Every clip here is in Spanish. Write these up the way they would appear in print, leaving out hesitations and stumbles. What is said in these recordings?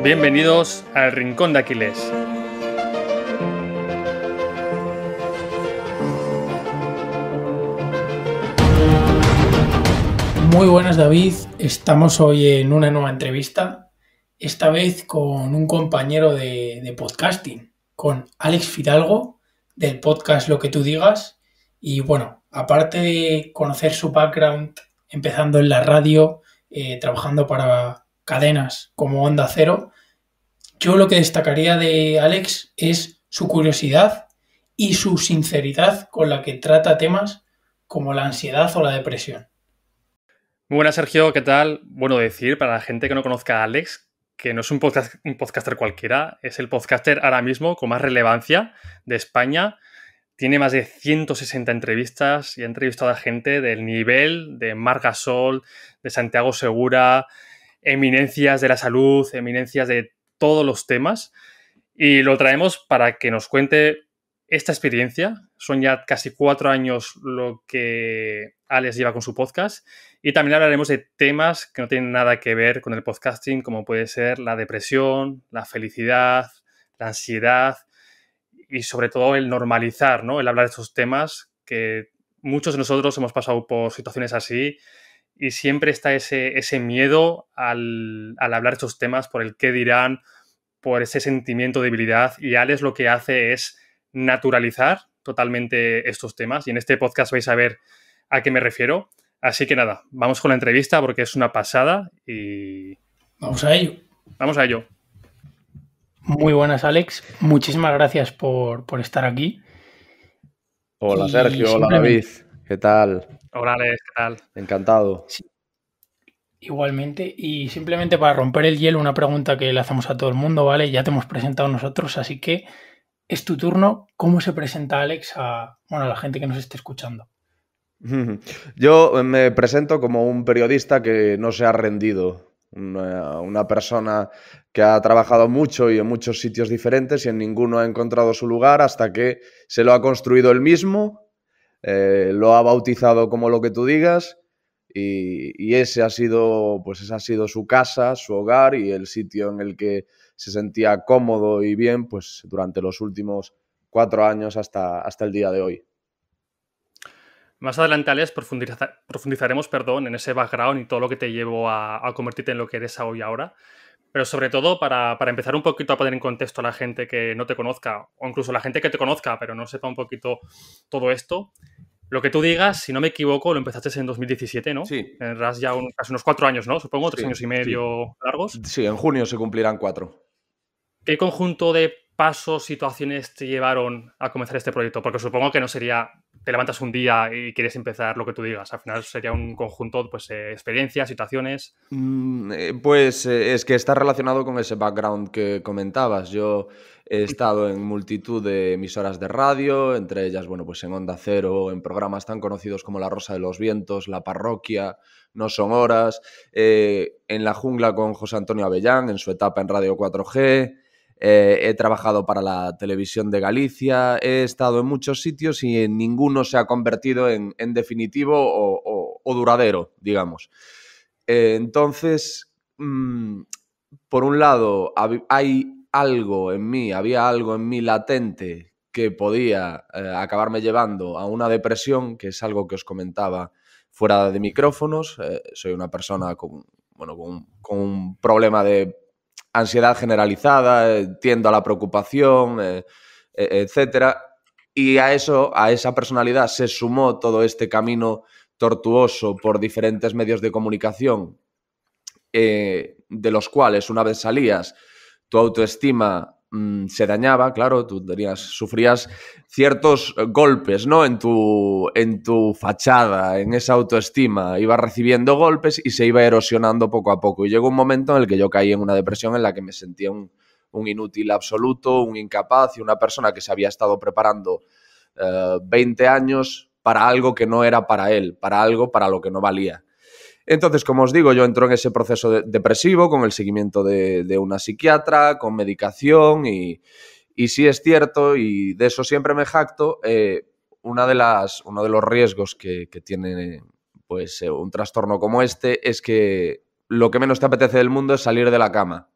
Bienvenidos al Rincón de Aquiles. Muy buenas, David. Estamos hoy en una nueva entrevista, esta vez con un compañero de podcasting, con Alex Fidalgo, del podcast Lo que tú digas. Y bueno, aparte de conocer su background, empezando en la radio, trabajando para cadenas como Onda Cero, yo lo que destacaría de Alex es su curiosidad y su sinceridad con la que trata temas como la ansiedad o la depresión. Muy buenas, Sergio, ¿qué tal? Bueno, decir para la gente que no conozca a Alex, que no es un podcaster cualquiera, es el podcaster ahora mismo con más relevancia de España. Tiene más de 160 entrevistas y ha entrevistado a gente del nivel de Marc Gasol, de Santiago Segura, eminencias de la salud, eminencias de todos los temas. Y lo traemos para que nos cuente esta experiencia. Son ya casi 4 años lo que Alex lleva con su podcast. Y también hablaremos de temas que no tienen nada que ver con el podcasting, como puede ser la depresión, la felicidad, la ansiedad y sobre todo el normalizar, ¿no? El hablar de estos temas, que muchos de nosotros hemos pasado por situaciones así y siempre está ese miedo al hablar de estos temas por el qué dirán, por ese sentimiento de debilidad. Y Alex lo que hace es naturalizar totalmente estos temas. Y en este podcast vais a ver a qué me refiero. Así que nada, vamos con la entrevista porque es una pasada y... Vamos a ello. Vamos a ello. Muy buenas, Alex. Muchísimas gracias por estar aquí. Hola, Y Sergio. Hola, David. ¿Qué tal? Hola, Alex, ¿qué tal? Encantado. Sí, igualmente. Y simplemente para romper el hielo, una pregunta que le hacemos a todo el mundo, ¿vale? Ya te hemos presentado nosotros, así que es tu turno. ¿Cómo se presenta Alex a la gente que nos esté escuchando? Yo me presento como un periodista que no se ha rendido. Una persona que ha trabajado mucho y en muchos sitios diferentes y en ninguno ha encontrado su lugar hasta que se lo ha construido él mismo, lo ha bautizado como lo que tú digas y esa ha sido su casa, su hogar y el sitio en el que se sentía cómodo y bien pues, durante los últimos 4 años hasta el día de hoy. Más adelante, Alex, profundizaremos en ese background y todo lo que te llevó a convertirte en lo que eres hoy ahora. Pero sobre todo, para empezar un poquito a poner en contexto a la gente que no te conozca, o incluso la gente que te conozca, pero no sepa un poquito todo esto, lo que tú digas, si no me equivoco, lo empezaste en 2017, ¿no? Sí. Tendrás ya casi unos 4 años, ¿no? Supongo, 3 años y medio largos. Sí, en junio se cumplirán 4. ¿Qué conjunto de pasos, situaciones te llevaron a comenzar este proyecto? Porque supongo que no sería, te levantas un día y quieres empezar lo que tú digas. Al final sería un conjunto de experiencias, situaciones. Pues es que está relacionado con ese background que comentabas. Yo he estado en multitud de emisoras de radio, entre ellas, bueno, pues en Onda Cero, en programas tan conocidos como La Rosa de los Vientos, La Parroquia, No Son Horas, en La Jungla con José Antonio Avellán, en su etapa en Radio 4G. He trabajado para la televisión de Galicia, he estado en muchos sitios y en ninguno se ha convertido en definitivo o duradero, digamos. Entonces, por un lado, había algo en mí latente que podía acabarme llevando a una depresión, que es algo que os comentaba fuera de micrófonos. Soy una persona con un problema de ansiedad generalizada, tiendo a la preocupación, etcétera. Y a esa personalidad se sumó todo este camino tortuoso por diferentes medios de comunicación, de los cuales una vez salías, tu autoestima se dañaba, claro, tú sufrías ciertos golpes, ¿no? En tu fachada, en esa autoestima, ibas recibiendo golpes y se iba erosionando poco a poco. Y llegó un momento en el que yo caí en una depresión en la que me sentía un inútil absoluto, un incapaz y una persona que se había estado preparando 20 años para algo que no era para él, para algo para lo que no valía. Entonces, como os digo, yo entro en ese proceso depresivo con el seguimiento de una psiquiatra, con medicación y sí es cierto, y de eso siempre me jacto, uno de los riesgos que tiene pues, un trastorno como este es que lo que menos te apetece del mundo es salir de la cama.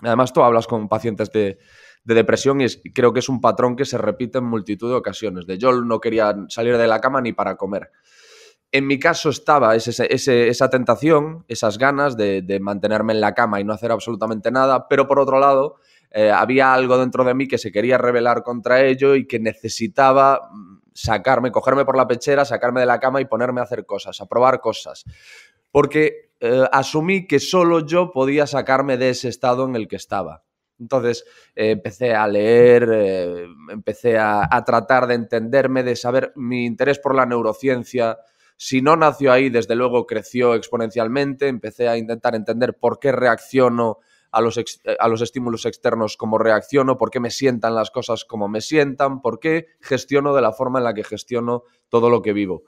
Además, tú hablas con pacientes de depresión y creo que es un patrón que se repite en multitud de ocasiones. Yo no quería salir de la cama ni para comer. En mi caso estaba esa tentación, esas ganas de mantenerme en la cama y no hacer absolutamente nada, pero por otro lado había algo dentro de mí que se quería rebelar contra ello y que necesitaba cogerme por la pechera, sacarme de la cama y ponerme a hacer cosas, a probar cosas. Porque asumí que solo yo podía sacarme de ese estado en el que estaba. Entonces empecé a leer, empecé a tratar de entenderme, de saber mi interés por la neurociencia. Si no nació ahí, desde luego creció exponencialmente. Empecé a intentar entender por qué reacciono a los estímulos externos como reacciono, por qué me sientan las cosas como me sientan, por qué gestiono de la forma en la que gestiono todo lo que vivo.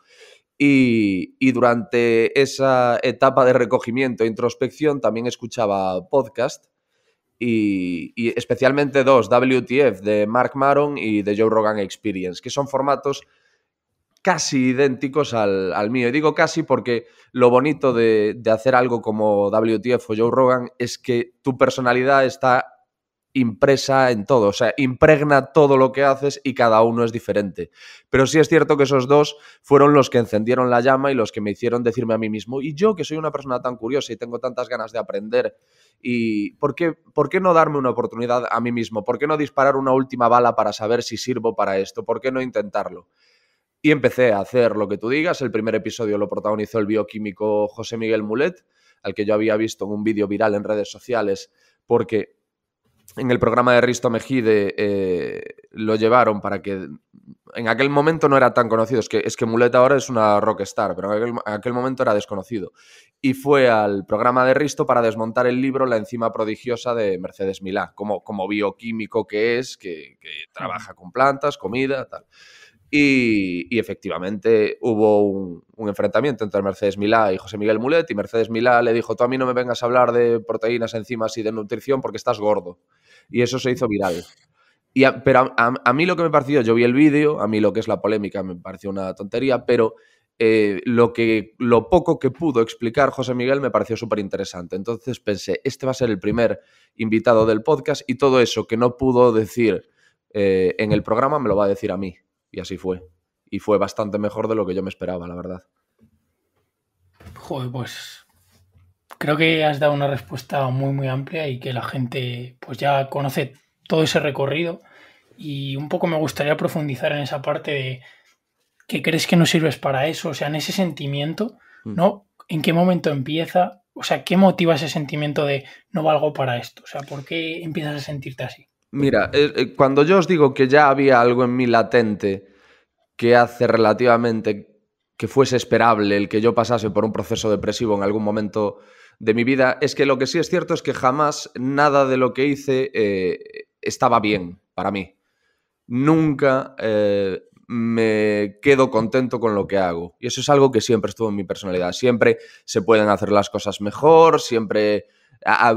Y durante esa etapa de recogimiento e introspección también escuchaba podcast y especialmente dos, WTF de Mark Maron y de Joe Rogan Experience, que son formatos casi idénticos al mío. Y digo casi porque lo bonito de hacer algo como WTF o Joe Rogan es que tu personalidad está impresa en todo, o sea, impregna todo lo que haces y cada uno es diferente. Pero sí es cierto que esos dos fueron los que encendieron la llama y los que me hicieron decirme a mí mismo, y yo que soy una persona tan curiosa y tengo tantas ganas de aprender, y ¿por qué no darme una oportunidad a mí mismo? ¿Por qué no disparar una última bala para saber si sirvo para esto? ¿Por qué no intentarlo? Y empecé a hacer lo que tú digas. El primer episodio lo protagonizó el bioquímico José Miguel Mulet, al que yo había visto en un vídeo viral en redes sociales, porque en el programa de Risto Mejide lo llevaron para que... En aquel momento no era tan conocido, es que Mulet ahora es una rockstar, pero en aquel momento era desconocido. Y fue al programa de Risto para desmontar el libro La enzima prodigiosa de Mercedes Milá, como bioquímico que es, que trabaja con plantas, comida, tal. Y efectivamente hubo un enfrentamiento entre Mercedes Milá y José Miguel Mulet, y Mercedes Milá le dijo, tú a mí no me vengas a hablar de proteínas, enzimas y de nutrición porque estás gordo. Y eso se hizo viral. Pero a mí lo que me pareció, yo vi el vídeo, a mí lo que es la polémica me pareció una tontería, pero lo poco que pudo explicar José Miguel me pareció súper interesante. Entonces pensé, este va a ser el primer invitado del podcast y todo eso que no pudo decir en el programa me lo va a decir a mí. Y así fue. Y fue bastante mejor de lo que yo me esperaba, la verdad. Joder, pues creo que has dado una respuesta muy, muy amplia y que la gente pues ya conoce todo ese recorrido. Y un poco me gustaría profundizar en esa parte de que crees que no sirves para eso, o sea, en ese sentimiento, ¿no? ¿En qué momento empieza? O sea, ¿qué motiva ese sentimiento de no valgo para esto? O sea, ¿por qué empiezas a sentirte así? Mira, cuando yo os digo que ya había algo en mí latente que hace relativamente que fuese esperable el que yo pasase por un proceso depresivo en algún momento de mi vida, es que lo que sí es cierto es que jamás nada de lo que hice estaba bien para mí. Nunca me quedo contento con lo que hago. Y eso es algo que siempre estuvo en mi personalidad. Siempre se pueden hacer las cosas mejor, siempre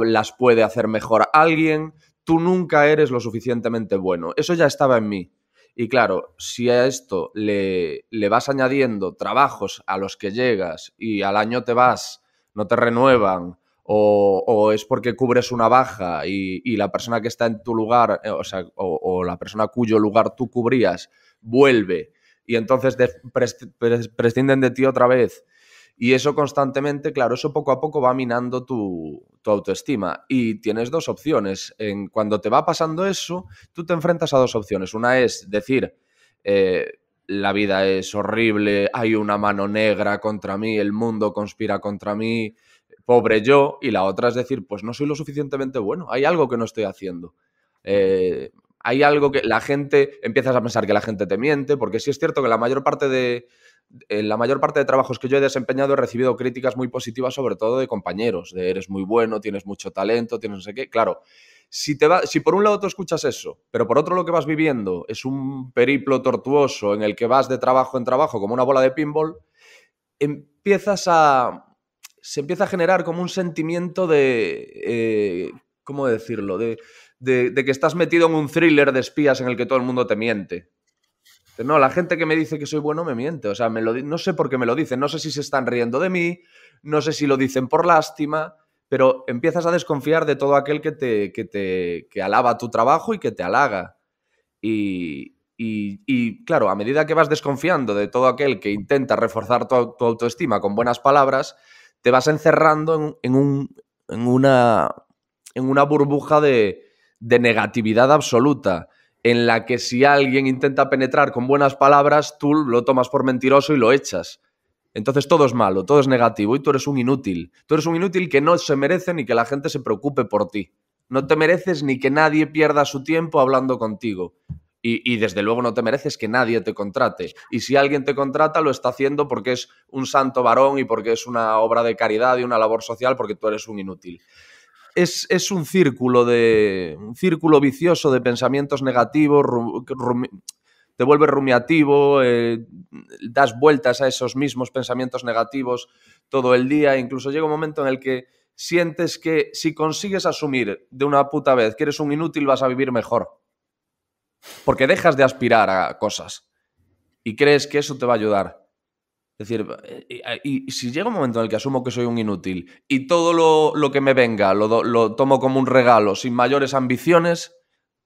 las puede hacer mejor alguien. Tú nunca eres lo suficientemente bueno. Eso ya estaba en mí. Y claro, si a esto le vas añadiendo trabajos a los que llegas y al año te vas, no te renuevan, o es porque cubres una baja y la persona que está en tu lugar, o la persona cuyo lugar tú cubrías, vuelve y entonces prescinden de ti otra vez. Y eso constantemente, claro, eso poco a poco va minando tu autoestima. Y tienes dos opciones. Cuando te va pasando eso, tú te enfrentas a dos opciones. Una es decir, la vida es horrible, hay una mano negra contra mí, el mundo conspira contra mí, pobre yo. Y la otra es decir, pues no soy lo suficientemente bueno, hay algo que no estoy haciendo. Hay algo que la gente, empiezas a pensar que la gente te miente, porque sí es cierto que en la mayor parte de trabajos que yo he desempeñado he recibido críticas muy positivas, sobre todo de compañeros, de eres muy bueno, tienes mucho talento, tienes no sé qué. Claro, si por un lado tú escuchas eso, pero por otro lo que vas viviendo es un periplo tortuoso en el que vas de trabajo en trabajo como una bola de pinball, se empieza a generar como un sentimiento de... ¿cómo decirlo? De que estás metido en un thriller de espías en el que todo el mundo te miente. No, la gente que me dice que soy bueno me miente. O sea, no sé por qué me lo dicen. No sé si se están riendo de mí, no sé si lo dicen por lástima, pero empiezas a desconfiar de todo aquel que alaba tu trabajo y que te halaga. Y claro, a medida que vas desconfiando de todo aquel que intenta reforzar tu autoestima con buenas palabras, te vas encerrando en una burbuja de negatividad absoluta, en la que si alguien intenta penetrar con buenas palabras, tú lo tomas por mentiroso y lo echas. Entonces todo es malo, todo es negativo y tú eres un inútil. Tú eres un inútil que no se merece ni que la gente se preocupe por ti. No te mereces ni que nadie pierda su tiempo hablando contigo. Y desde luego no te mereces que nadie te contrate. Y si alguien te contrata, lo está haciendo porque es un santo varón y porque es una obra de caridad y una labor social, porque tú eres un inútil. Es un círculo vicioso de pensamientos negativos, te vuelves rumiativo, das vueltas a esos mismos pensamientos negativos todo el día. Incluso llega un momento en el que sientes que si consigues asumir de una puta vez que eres un inútil, vas a vivir mejor. Porque dejas de aspirar a cosas y crees que eso te va a ayudar. Es decir, y si llega un momento en el que asumo que soy un inútil y todo lo que me venga lo tomo como un regalo sin mayores ambiciones,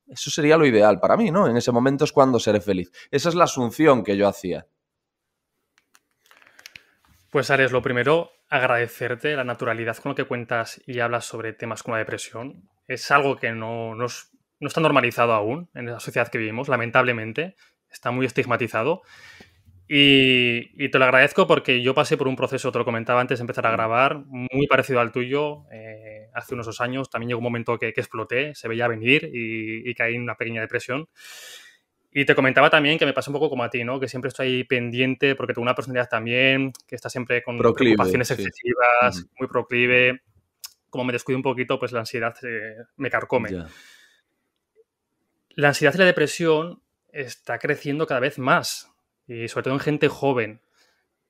eso sería lo ideal para mí, ¿no? En ese momento es cuando seré feliz. Esa es la asunción que yo hacía. Pues Ares, lo primero, agradecerte la naturalidad con lo que cuentas y hablas sobre temas como la depresión. Es algo que no está normalizado aún en la sociedad que vivimos, lamentablemente. Está muy estigmatizado. Y te lo agradezco porque yo pasé por un proceso, te lo comentaba antes de empezar a grabar, muy parecido al tuyo, hace unos 2 años. También llegó un momento que exploté, se veía venir y caí en una pequeña depresión. Y te comentaba también que me pasa un poco como a ti, ¿no? Que siempre estoy ahí pendiente porque tengo una personalidad también que está siempre con preocupaciones excesivas, muy proclive. Como me descuido un poquito, pues la ansiedad me carcome. Ya. La ansiedad y la depresión está creciendo cada vez más, y sobre todo en gente joven.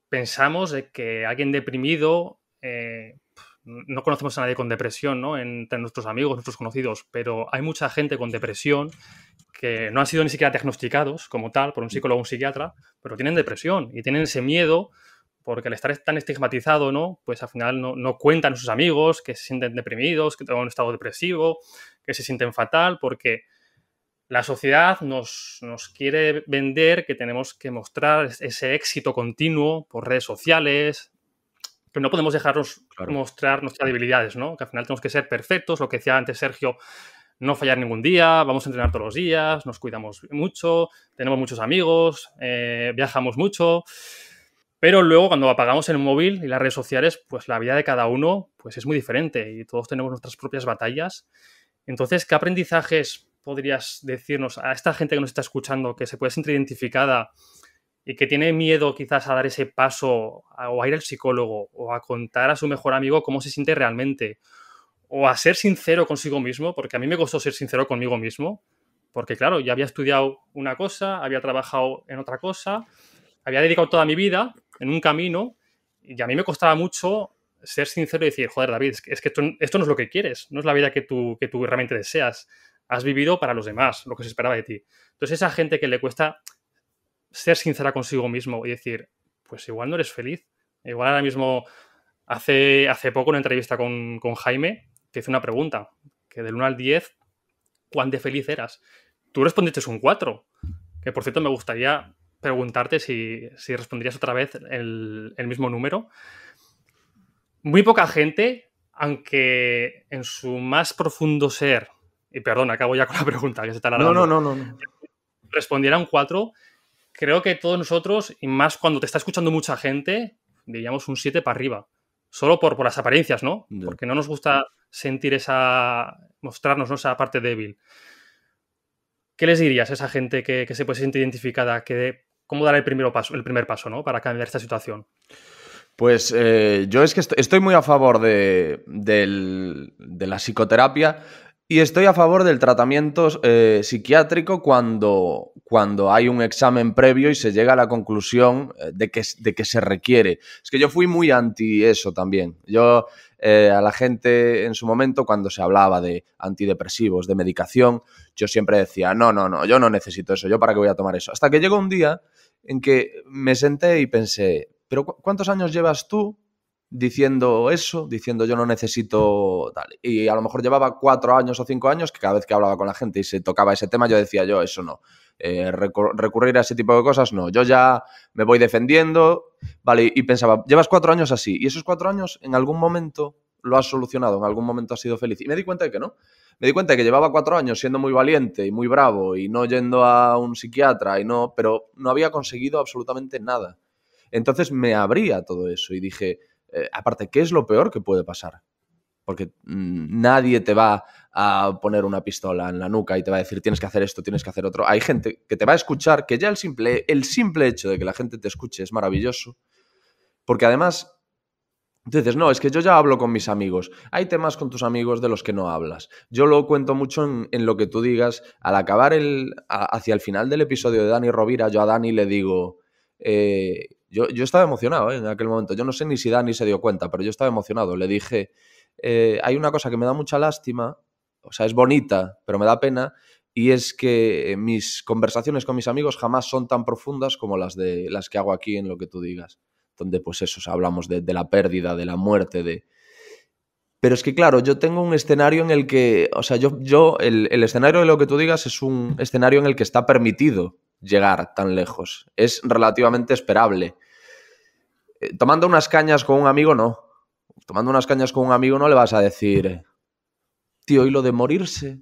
Pensamos de que alguien deprimido, no conocemos a nadie con depresión, ¿no? Entre nuestros amigos, nuestros conocidos, pero hay mucha gente con depresión que no han sido ni siquiera diagnosticados como tal por un psicólogo o un psiquiatra, pero tienen depresión y tienen ese miedo porque al estar tan estigmatizado, ¿no? Pues al final no cuentan a sus amigos que se sienten deprimidos, que tienen un estado depresivo, que se sienten fatal, porque la sociedad nos quiere vender que tenemos que mostrar ese éxito continuo por redes sociales, que no podemos dejarnos mostrar nuestras debilidades, ¿no? Que al final tenemos que ser perfectos, lo que decía antes Sergio, no fallar ningún día, vamos a entrenar todos los días, nos cuidamos mucho, tenemos muchos amigos, viajamos mucho, pero luego cuando apagamos el móvil y las redes sociales, pues la vida de cada uno pues es muy diferente y todos tenemos nuestras propias batallas. Entonces, ¿qué aprendizajes podrías decirnos a esta gente que nos está escuchando, que se puede sentir identificada y que tiene miedo quizás a dar ese paso o a ir al psicólogo o a contar a su mejor amigo cómo se siente realmente o a ser sincero consigo mismo? Porque a mí me costó ser sincero conmigo mismo, porque claro, ya había estudiado una cosa, había trabajado en otra cosa, había dedicado toda mi vida en un camino y a mí me costaba mucho ser sincero y decir, joder, David, es que esto no es lo que quieres, no es la vida que tú realmente deseas. Has vivido para los demás, lo que se esperaba de ti. Entonces, esa gente que le cuesta ser sincera consigo mismo y decir, pues igual no eres feliz. Igual ahora mismo, hace poco una entrevista con Jaime, que hizo una pregunta, que del 1 al 10, ¿cuán de feliz eras? Tú respondiste un 4, que por cierto me gustaría preguntarte si responderías otra vez el mismo número. Muy poca gente, aunque en su más profundo ser, y perdón, acabo ya con la pregunta, que se está alargando. No. Respondiera un 4, creo que todos nosotros, y más cuando te está escuchando mucha gente, diríamos un 7 para arriba. Solo por las apariencias, ¿no? Yeah. Porque no nos gusta sentir mostrarnos, ¿no?, esa parte débil. ¿Qué les dirías a esa gente que se puede sentir identificada? ¿Cómo dar el primer paso, ¿no?, para cambiar esta situación? Pues yo es que estoy muy a favor de la psicoterapia y estoy a favor del tratamiento psiquiátrico cuando hay un examen previo y se llega a la conclusión de que se requiere. Es que yo fui muy anti eso también. Yo a la gente en su momento, cuando se hablaba de antidepresivos, de medicación, yo siempre decía, no, yo no necesito eso, ¿yo para qué voy a tomar eso? Hasta que llegó un día en que me senté y pensé, ¿pero cuántos años llevas tú diciendo eso, diciendo yo no necesito tal. Y a lo mejor llevaba 4 años o 5 años que cada vez que hablaba con la gente y se tocaba ese tema, yo decía yo, eso no. Recurrir a ese tipo de cosas, no. Yo ya me voy defendiendo, ¿vale? Y pensaba, llevas 4 años así, y esos 4 años en algún momento lo has solucionado, en algún momento has sido feliz. Y me di cuenta de que no. Me di cuenta de que llevaba 4 años siendo muy valiente y muy bravo y no yendo a un psiquiatra, pero no había conseguido absolutamente nada. Entonces me abrí a todo eso y dije, aparte, ¿qué es lo peor que puede pasar? Porque nadie te va a poner una pistola en la nuca y te va a decir tienes que hacer esto, tienes que hacer otro. Hay gente que te va a escuchar, que ya el simple hecho de que la gente te escuche es maravilloso. Porque además, tú dices, no, es que yo ya hablo con mis amigos. Hay temas con tus amigos de los que no hablas. Yo lo cuento mucho en lo que tú digas. Al acabar hacia el final del episodio de Dani Rovira, yo a Dani le digo... Yo estaba emocionado en aquel momento. Yo no sé ni si Dani se dio cuenta, pero yo estaba emocionado. Le dije, hay una cosa que me da mucha lástima, o sea, es bonita, pero me da pena, y es que mis conversaciones con mis amigos jamás son tan profundas como las que hago aquí en lo que tú digas, donde pues eso, o sea, hablamos de la pérdida, de la muerte, Pero es que, claro, yo tengo un escenario en el que, o sea, el escenario de lo que tú digas es un escenario en el que está permitido llegar tan lejos. Es relativamente esperable. Tomando unas cañas con un amigo, no. Tomando unas cañas con un amigo no le vas a decir, tío, ¿y lo de morirse?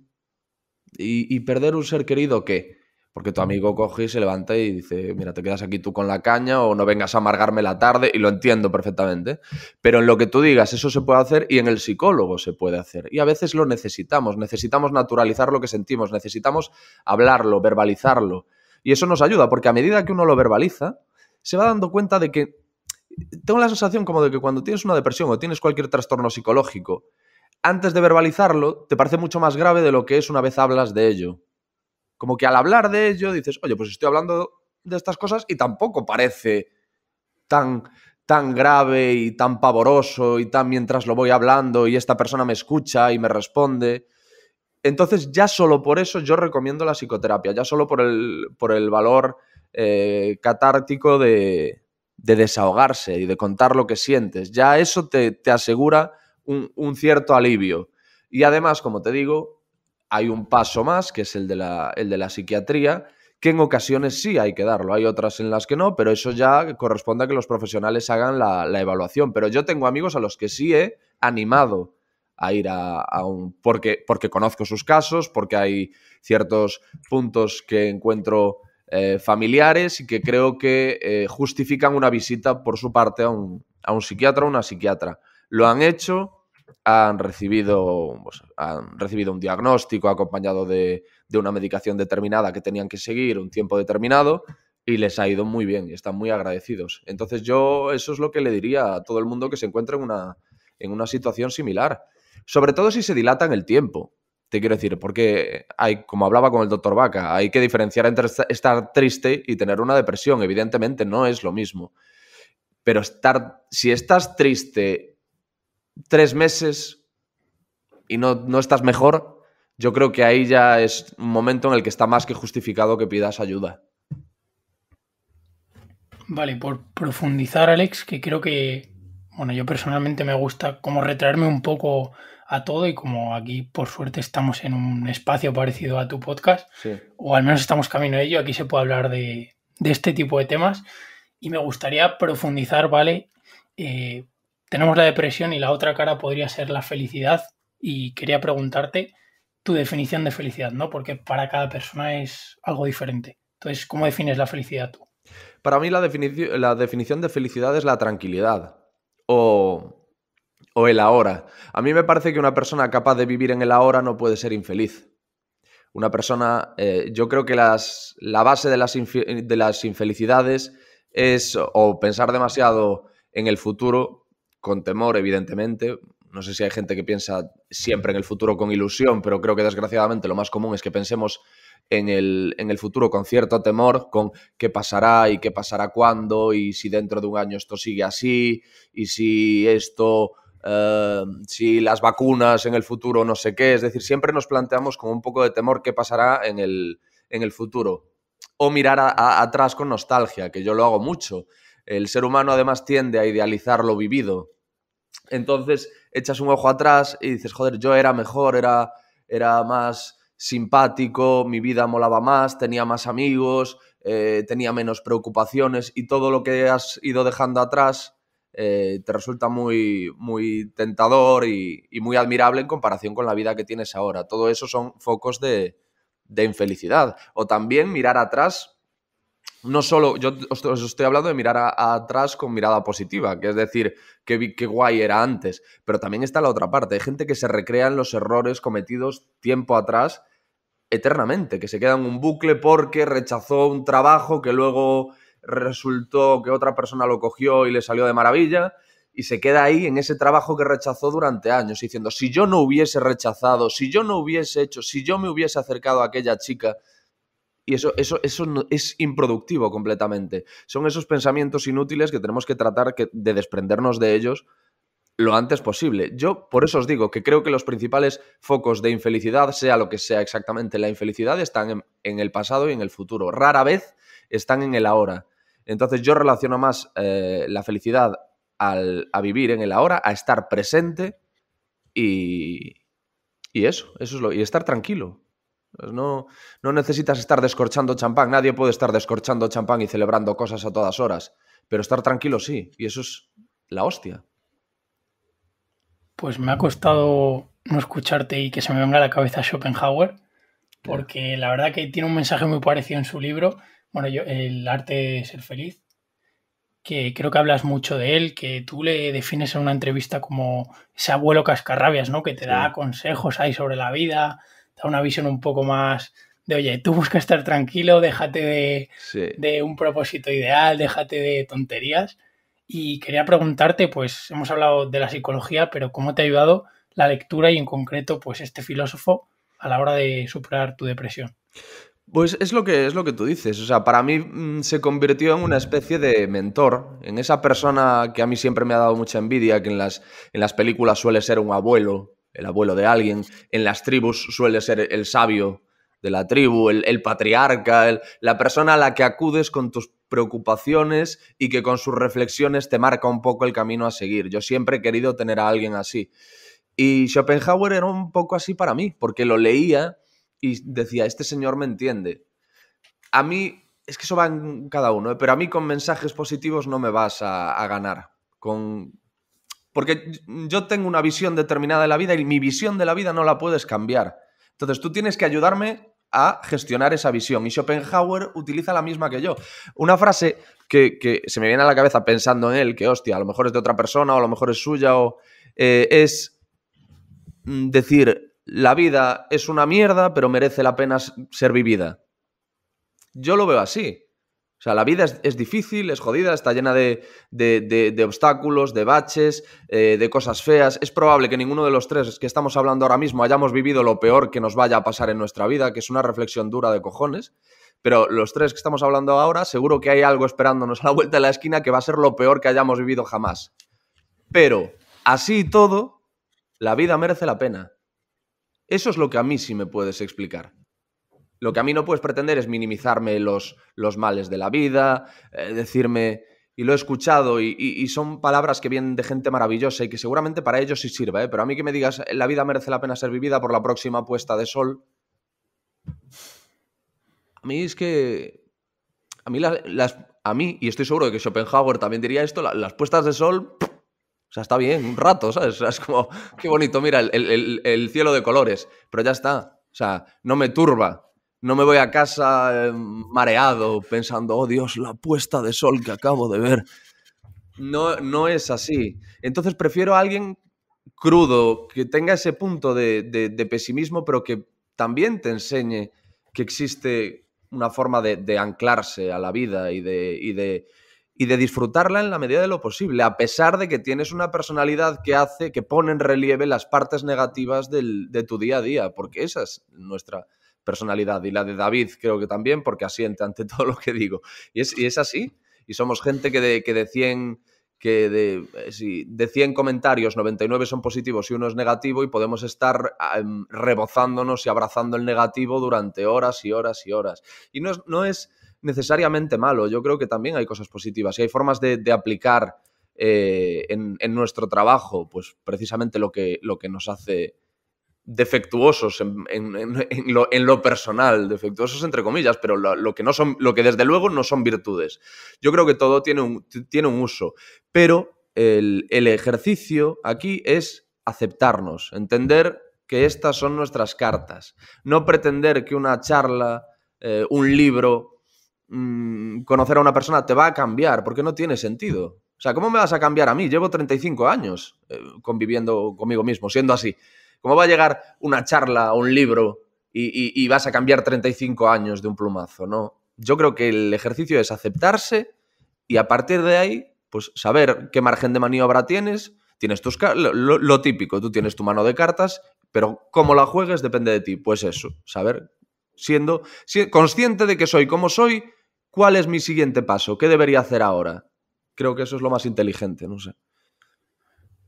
¿Y perder un ser querido qué? Porque tu amigo coge y se levanta y dice, mira, te quedas aquí tú con la caña o no vengas a amargarme la tarde, y lo entiendo perfectamente. Pero en lo que tú digas, eso se puede hacer y en el psicólogo se puede hacer. Y a veces lo necesitamos naturalizar lo que sentimos, necesitamos hablarlo, verbalizarlo. Y eso nos ayuda, porque a medida que uno lo verbaliza, se va dando cuenta de que... Tengo la sensación como de que cuando tienes una depresión o tienes cualquier trastorno psicológico, antes de verbalizarlo, te parece mucho más grave de lo que es una vez hablas de ello. Como que al hablar de ello dices, oye, pues estoy hablando de estas cosas y tampoco parece tan grave y tan pavoroso y tan mientras lo voy hablando y esta persona me escucha y me responde. Entonces, ya solo por eso yo recomiendo la psicoterapia, ya solo por el valor catártico de desahogarse y de contar lo que sientes. Ya eso te asegura un cierto alivio. Y además, como te digo, hay un paso más, que es el de la psiquiatría, que en ocasiones sí hay que darlo. Hay otras en las que no, pero eso ya corresponde a que los profesionales hagan la evaluación. Pero yo tengo amigos a los que sí he animado a ir a un... Porque conozco sus casos, porque hay ciertos puntos que encuentro familiares y que creo que justifican una visita por su parte a un psiquiatra o una psiquiatra. Lo han hecho, han recibido un diagnóstico acompañado de una medicación determinada que tenían que seguir un tiempo determinado y les ha ido muy bien y están muy agradecidos. Entonces yo eso es lo que le diría a todo el mundo que se encuentre en una situación similar. Sobre todo si se dilata en el tiempo. Te quiero decir, porque como hablaba con el doctor Vaca, hay que diferenciar entre estar triste y tener una depresión. Evidentemente no es lo mismo. Pero si estás triste 3 meses y no estás mejor, yo creo que ahí ya es un momento en el que está más que justificado que pidas ayuda. Vale, por profundizar, Alex, que creo que, bueno, yo personalmente me gusta como retraerme un poco a todo, y como aquí por suerte estamos en un espacio parecido a tu podcast, sí, o al menos estamos camino a ello, aquí se puede hablar de este tipo de temas, y me gustaría profundizar, ¿vale? Tenemos la depresión y la otra cara podría ser la felicidad, y quería preguntarte tu definición de felicidad, ¿no? Porque para cada persona es algo diferente. Entonces, ¿cómo defines la felicidad tú? Para mí la definición de felicidad es la tranquilidad o el ahora. A mí me parece que una persona capaz de vivir en el ahora no puede ser infeliz. Una persona, yo creo que la base de las infelicidades es o pensar demasiado en el futuro, con temor, evidentemente. No sé si hay gente que piensa siempre en el futuro con ilusión, pero creo que desgraciadamente lo más común es que pensemos en el futuro con cierto temor, con qué pasará y qué pasará cuándo, y si dentro de un año esto sigue así, y si esto... si las vacunas en el futuro no sé qué, es decir, siempre nos planteamos con un poco de temor qué pasará en el futuro. O mirar atrás con nostalgia, que yo lo hago mucho. El ser humano además tiende a idealizar lo vivido. Entonces echas un ojo atrás y dices, joder, yo era mejor, era más simpático, mi vida molaba más, tenía más amigos, tenía menos preocupaciones, y todo lo que has ido dejando atrás te resulta muy, muy tentador y muy admirable en comparación con la vida que tienes ahora. Todo eso son focos de infelicidad. O también mirar atrás. No solo, yo os estoy hablando de mirar atrás con mirada positiva, que es decir, qué guay era antes, pero también está la otra parte. Hay gente que se recrea en los errores cometidos tiempo atrás eternamente, que se queda en un bucle porque rechazó un trabajo que luego resultó que otra persona lo cogió y le salió de maravilla, y se queda ahí en ese trabajo que rechazó durante años, diciendo, si yo no hubiese rechazado, si yo no hubiese hecho, si yo me hubiese acercado a aquella chica. Y eso es improductivo completamente. Son esos pensamientos inútiles que tenemos que tratar de desprendernos de ellos lo antes posible. Yo por eso os digo que creo que los principales focos de infelicidad, sea lo que sea exactamente la infelicidad, están en el pasado y en el futuro. Rara vez están en el ahora. Entonces yo relaciono más la felicidad a vivir en el ahora, a estar presente y eso es y estar tranquilo. Pues no necesitas estar descorchando champán. Nadie puede estar descorchando champán y celebrando cosas a todas horas. Pero estar tranquilo sí. Y eso es la hostia. Pues me ha costado no escucharte y que se me venga a la cabeza Schopenhauer, porque la verdad que tiene un mensaje muy parecido en su libro, El arte de ser feliz, que creo que hablas mucho de él, que tú le defines en una entrevista como ese abuelo cascarrabias, ¿no? Que te da consejos ahí sobre la vida, da una visión un poco más de, oye, tú busca estar tranquilo, déjate de un propósito ideal, déjate de tonterías. Y quería preguntarte, pues hemos hablado de la psicología, pero ¿cómo te ha ayudado la lectura y en concreto pues este filósofo a la hora de superar tu depresión? Pues es lo que tú dices. O sea, para mí se convirtió en una especie de mentor, en esa persona que a mí siempre me ha dado mucha envidia, que en las películas suele ser un abuelo, el abuelo de alguien, en las tribus suele ser el sabio de la tribu, el patriarca, la persona a la que acudes con tus preocupaciones y que con sus reflexiones te marca un poco el camino a seguir. Yo siempre he querido tener a alguien así. Y Schopenhauer era un poco así para mí, porque lo leía y decía, este señor me entiende. A mí, es que eso va en cada uno, ¿eh? Pero a mí con mensajes positivos no me vas a ganar. Porque yo tengo una visión determinada de la vida y mi visión de la vida no la puedes cambiar. Entonces tú tienes que ayudarme a gestionar esa visión. Y Schopenhauer utiliza la misma que yo. Una frase que se me viene a la cabeza pensando en él, que hostia, a lo mejor es de otra persona o a lo mejor es suya, es decir, la vida es una mierda, pero merece la pena ser vivida. Yo lo veo así. O sea, la vida es difícil, es jodida, está llena de obstáculos, de baches, de cosas feas. Es probable que ninguno de los tres que estamos hablando ahora mismo hayamos vivido lo peor que nos vaya a pasar en nuestra vida, que es una reflexión dura de cojones. Pero los tres que estamos hablando ahora, seguro que hay algo esperándonos a la vuelta de la esquina que va a ser lo peor que hayamos vivido jamás. Pero, así y todo, la vida merece la pena. Eso es lo que a mí sí me puedes explicar. Lo que a mí no puedes pretender es minimizarme los males de la vida, decirme, y lo he escuchado, y son palabras que vienen de gente maravillosa y que seguramente para ellos sí sirve, pero a mí que me digas, la vida merece la pena ser vivida por la próxima puesta de sol. A mí es que... A mí, y estoy seguro de que Schopenhauer también diría esto, las puestas de sol... O sea, está bien, un rato, ¿sabes? O sea, es como, qué bonito, mira, el cielo de colores, pero ya está. O sea, no me turba. No me voy a casa mareado pensando, oh Dios, la puesta de sol que acabo de ver. No es así. Entonces prefiero a alguien crudo, que tenga ese punto de pesimismo, pero que también te enseñe que existe una forma de anclarse a la vida y de disfrutarla en la medida de lo posible, a pesar de que tienes una personalidad que pone en relieve las partes negativas de tu día a día, porque esa es nuestra personalidad, y la de David creo que también, porque asiente ante todo lo que digo. Y es así, y somos gente que de 100 comentarios, 99 son positivos y uno es negativo, y podemos estar rebozándonos y abrazando el negativo durante horas y horas y horas. Y no es necesariamente malo. Yo creo que también hay cosas positivas y hay formas de aplicar en nuestro trabajo, pues precisamente lo que nos hace defectuosos en lo personal, defectuosos entre comillas, pero lo que desde luego no son virtudes. Yo creo que todo tiene un uso, pero el ejercicio aquí es aceptarnos, entender que estas son nuestras cartas, no pretender que una charla, un libro, conocer a una persona te va a cambiar, porque no tiene sentido. O sea, ¿cómo me vas a cambiar a mí? Llevo 35 años conviviendo conmigo mismo, siendo así. ¿Cómo va a llegar una charla o un libro y vas a cambiar 35 años de un plumazo? No. Yo creo que el ejercicio es aceptarse y a partir de ahí, pues saber qué margen de maniobra tienes. Tienes lo típico, tú tienes tu mano de cartas, pero cómo la juegues depende de ti. Pues eso, saber, siendo consciente de que soy como soy, ¿cuál es mi siguiente paso? ¿Qué debería hacer ahora? Creo que eso es lo más inteligente, no sé.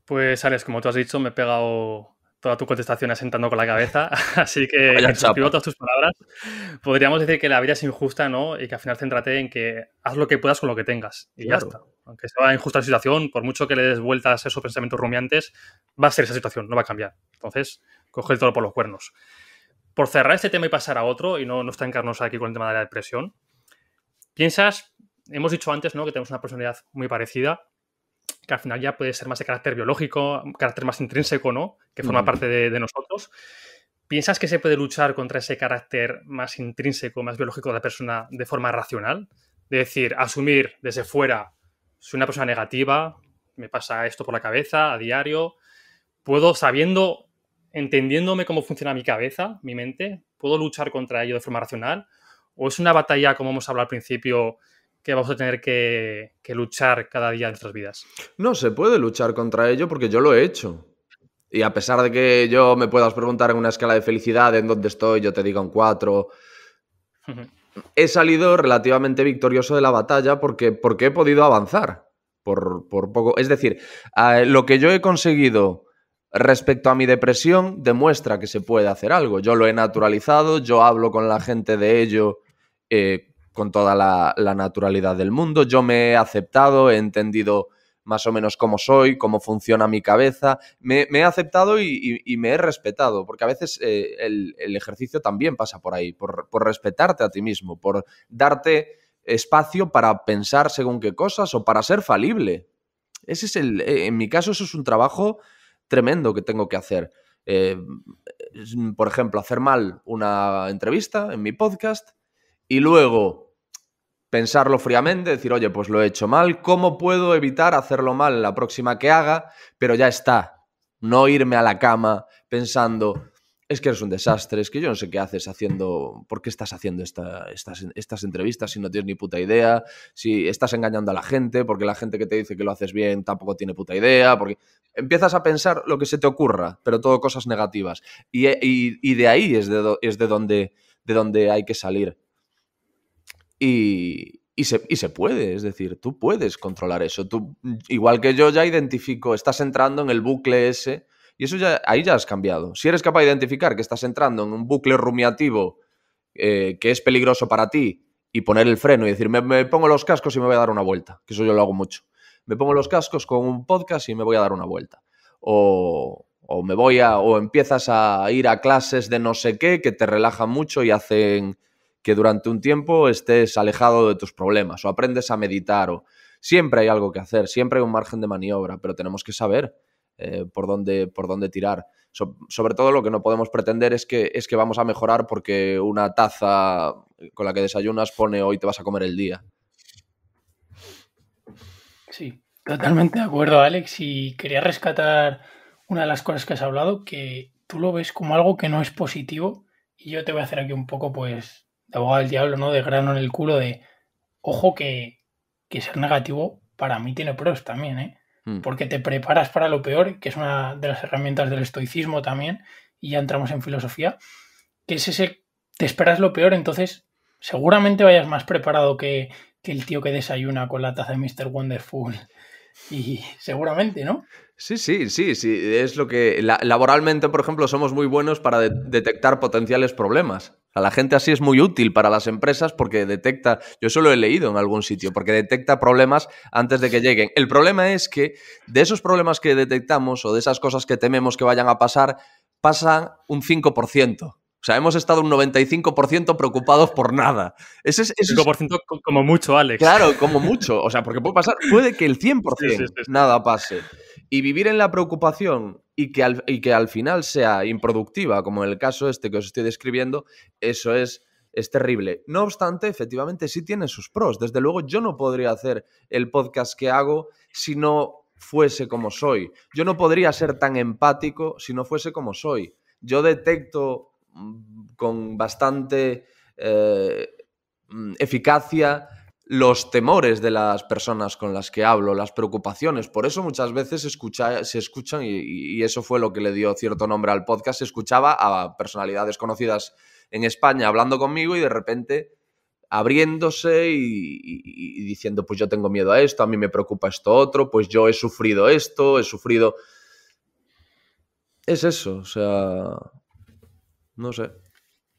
Pues, Alex, como tú has dicho, me he pegado toda tu contestación asentando con la cabeza, así que suscribo todas tus palabras. Podríamos decir que la vida es injusta, ¿no? Y que al final céntrate en que haz lo que puedas con lo que tengas y claro, ya está. Aunque sea injusta la situación, por mucho que le des vueltas a esos pensamientos rumiantes, va a ser esa situación, no va a cambiar. Entonces, coge el toro por los cuernos. Por cerrar este tema y pasar a otro, y no estancarnos aquí con el tema de la depresión, piensas, hemos dicho antes, ¿no?, que tenemos una personalidad muy parecida, que al final ya puede ser más de carácter biológico, carácter más intrínseco, ¿no?, que forma parte de nosotros. ¿Piensas que se puede luchar contra ese carácter más intrínseco, más biológico de la persona de forma racional? De decir, asumir desde fuera, soy una persona negativa, me pasa esto por la cabeza a diario, puedo, entendiéndome cómo funciona mi cabeza, mi mente, ¿puedo luchar contra ello de forma racional? ¿O es una batalla, como hemos hablado al principio, que vamos a tener que luchar cada día de nuestras vidas? No se puede luchar contra ello porque yo lo he hecho. Y a pesar de que yo me puedas preguntar en una escala de felicidad en dónde estoy, yo te diga un 4, he salido relativamente victorioso de la batalla porque he podido avanzar por poco. Es decir, lo que yo he conseguido respecto a mi depresión demuestra que se puede hacer algo. Yo lo he naturalizado, yo hablo con la gente de ello con toda la naturalidad del mundo. Yo me he aceptado, he entendido más o menos cómo soy, cómo funciona mi cabeza. Me he aceptado y me he respetado, porque a veces el ejercicio también pasa por ahí, por respetarte a ti mismo, por darte espacio para pensar según qué cosas o para ser falible. Ese es en mi caso, eso es un trabajo tremendo que tengo que hacer. Por ejemplo, hacer mal una entrevista en mi podcast y luego pensarlo fríamente, decir, oye, pues lo he hecho mal, ¿cómo puedo evitar hacerlo mal en la próxima que haga? Pero ya está, no irme a la cama pensando, es que eres un desastre, es que yo no sé qué haces haciendo, ¿por qué estás haciendo estas entrevistas si no tienes ni puta idea? Si estás engañando a la gente, porque la gente que te dice que lo haces bien tampoco tiene puta idea, porque empiezas a pensar lo que se te ocurra, pero todo cosas negativas. Y de ahí es de donde hay que salir. Y se puede, es decir, tú puedes controlar eso. Tú, igual que yo ya identifico, estás entrando en el bucle ese y eso ahí ya has cambiado. Si eres capaz de identificar que estás entrando en un bucle rumiativo que es peligroso para ti y poner el freno y decir, me pongo los cascos y me voy a dar una vuelta, que eso yo lo hago mucho. Me pongo los cascos con un podcast y me voy a dar una vuelta. O empiezas a ir a clases de no sé qué que te relajan mucho y hacen que durante un tiempo estés alejado de tus problemas, o aprendes a meditar, o siempre hay algo que hacer, siempre hay un margen de maniobra, pero tenemos que saber por dónde tirar. Sobre todo lo que no podemos pretender es que vamos a mejorar porque una taza con la que desayunas pone hoy te vas a comer el día. Sí, totalmente de acuerdo, Alex, y quería rescatar una de las cosas que has hablado, que tú lo ves como algo que no es positivo, y yo te voy a hacer aquí un poco, pues, de abogado del diablo, ¿no? De grano en el culo, de ojo que ser negativo para mí tiene pros también, ¿eh? Porque te preparas para lo peor, que es una de las herramientas del estoicismo también, y ya entramos en filosofía, que es ese, te esperas lo peor, entonces seguramente vayas más preparado que el tío que desayuna con la taza de Mr. Wonderful Y seguramente, ¿no? Sí, es lo que... laboralmente, por ejemplo, somos muy buenos para detectar potenciales problemas. A la gente así es muy útil para las empresas porque detecta... Yo eso lo he leído en algún sitio, porque detecta problemas antes de que lleguen. El problema es que de esos problemas que detectamos o de esas cosas que tememos que vayan a pasar, pasan un 5%. O sea, hemos estado un 95% preocupados por nada. Ese es, 5% como mucho, Alex. claro, como mucho. O sea, porque puede que el 100% Sí. nada pase. Y vivir en la preocupación y que al final sea improductiva, como en el caso este que os estoy describiendo, eso es terrible. No obstante, efectivamente sí tiene sus pros. Desde luego, yo no podría hacer el podcast que hago si no fuese como soy. Yo no podría ser tan empático si no fuese como soy. Yo detecto con bastante eficacia los temores de las personas con las que hablo, las preocupaciones. Por eso muchas veces se escuchan, y eso fue lo que le dio cierto nombre al podcast, se escuchaba a personalidades conocidas en España hablando conmigo y de repente abriéndose y diciendo, pues yo tengo miedo a esto, a mí me preocupa esto otro, pues yo he sufrido esto, he sufrido... Es eso, o sea... No sé.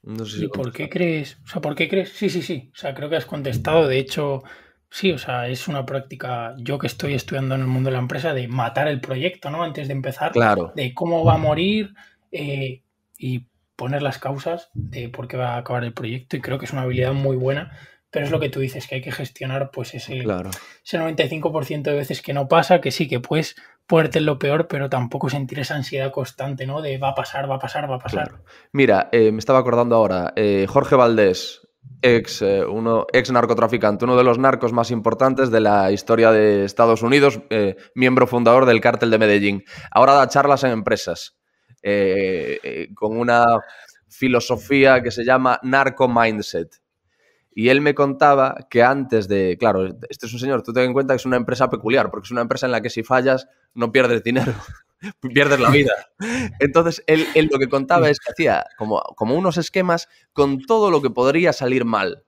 No sé si ¿Y por qué crees? O sea, ¿por qué crees? Sí. O sea, creo que has contestado. De hecho, sí, o sea, es una práctica, yo que estoy estudiando en el mundo de la empresa, de matar el proyecto, ¿no? Antes de empezar, Claro. de cómo va a morir y poner las causas de por qué va a acabar el proyecto. Y creo que es una habilidad muy buena, pero es lo que tú dices, que hay que gestionar pues ese Claro. 95% de veces que no pasa, que sí, que puedes ponerte en lo peor, pero tampoco sentir esa ansiedad constante, ¿no? De va a pasar. Claro. Mira, me estaba acordando ahora, Jorge Valdés, ex narcotraficante, uno de los narcos más importantes de la historia de Estados Unidos, miembro fundador del Cártel de Medellín. Ahora da charlas en empresas con una filosofía que se llama Narco Mindset. Y él me contaba que antes de... Claro, este es un señor, tú ten en cuenta que es una empresa peculiar, porque es una empresa en la que si fallas no pierdes dinero, pierdes la vida. Entonces, él lo que contaba es que hacía como unos esquemas con todo lo que podría salir mal.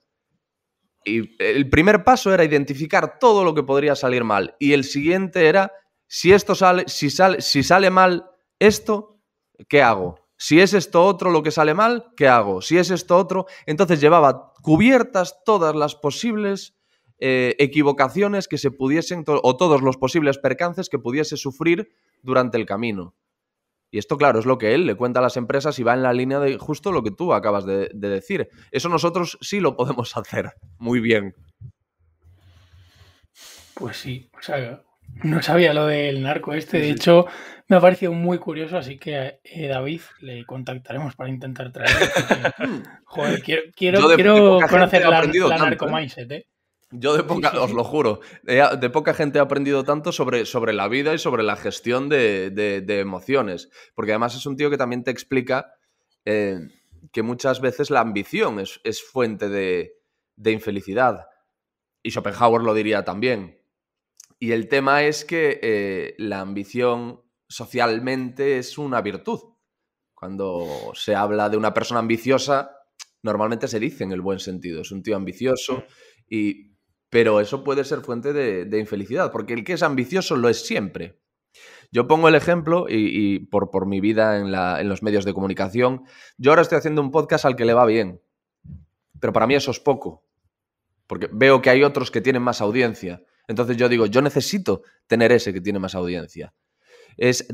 Y el primer paso era identificar todo lo que podría salir mal. Y el siguiente era, si sale mal esto, ¿qué hago? Si es esto otro lo que sale mal, ¿qué hago? Si es esto otro... Entonces llevaba cubiertas todas las posibles equivocaciones que se pudiesen, o todos los posibles percances que pudiese sufrir durante el camino. Y esto, claro, es lo que él le cuenta a las empresas y va en la línea de justo lo que tú acabas de decir. Eso nosotros sí lo podemos hacer muy bien. Pues sí, o sea, no sabía lo del narco este. De Sí. hecho, me ha parecido muy curioso, así que David le contactaremos para intentar traerlo. Porque, joder, quiero conocer la narco mindset, ¿eh? Yo de poca, os lo juro, de poca gente he aprendido tanto sobre la vida y sobre la gestión de emociones. Porque además es un tío que también te explica que muchas veces la ambición es fuente de infelicidad. Y Schopenhauer lo diría también. Y el tema es que la ambición socialmente es una virtud. Cuando se habla de una persona ambiciosa, normalmente se dice en el buen sentido. Es un tío ambicioso, pero eso puede ser fuente de infelicidad, porque el que es ambicioso lo es siempre. Yo pongo el ejemplo, y por mi vida en los medios de comunicación, yo ahora estoy haciendo un podcast al que le va bien, pero para mí eso es poco, porque veo que hay otros que tienen más audiencia. Entonces yo digo, yo necesito tener ese que tiene más audiencia.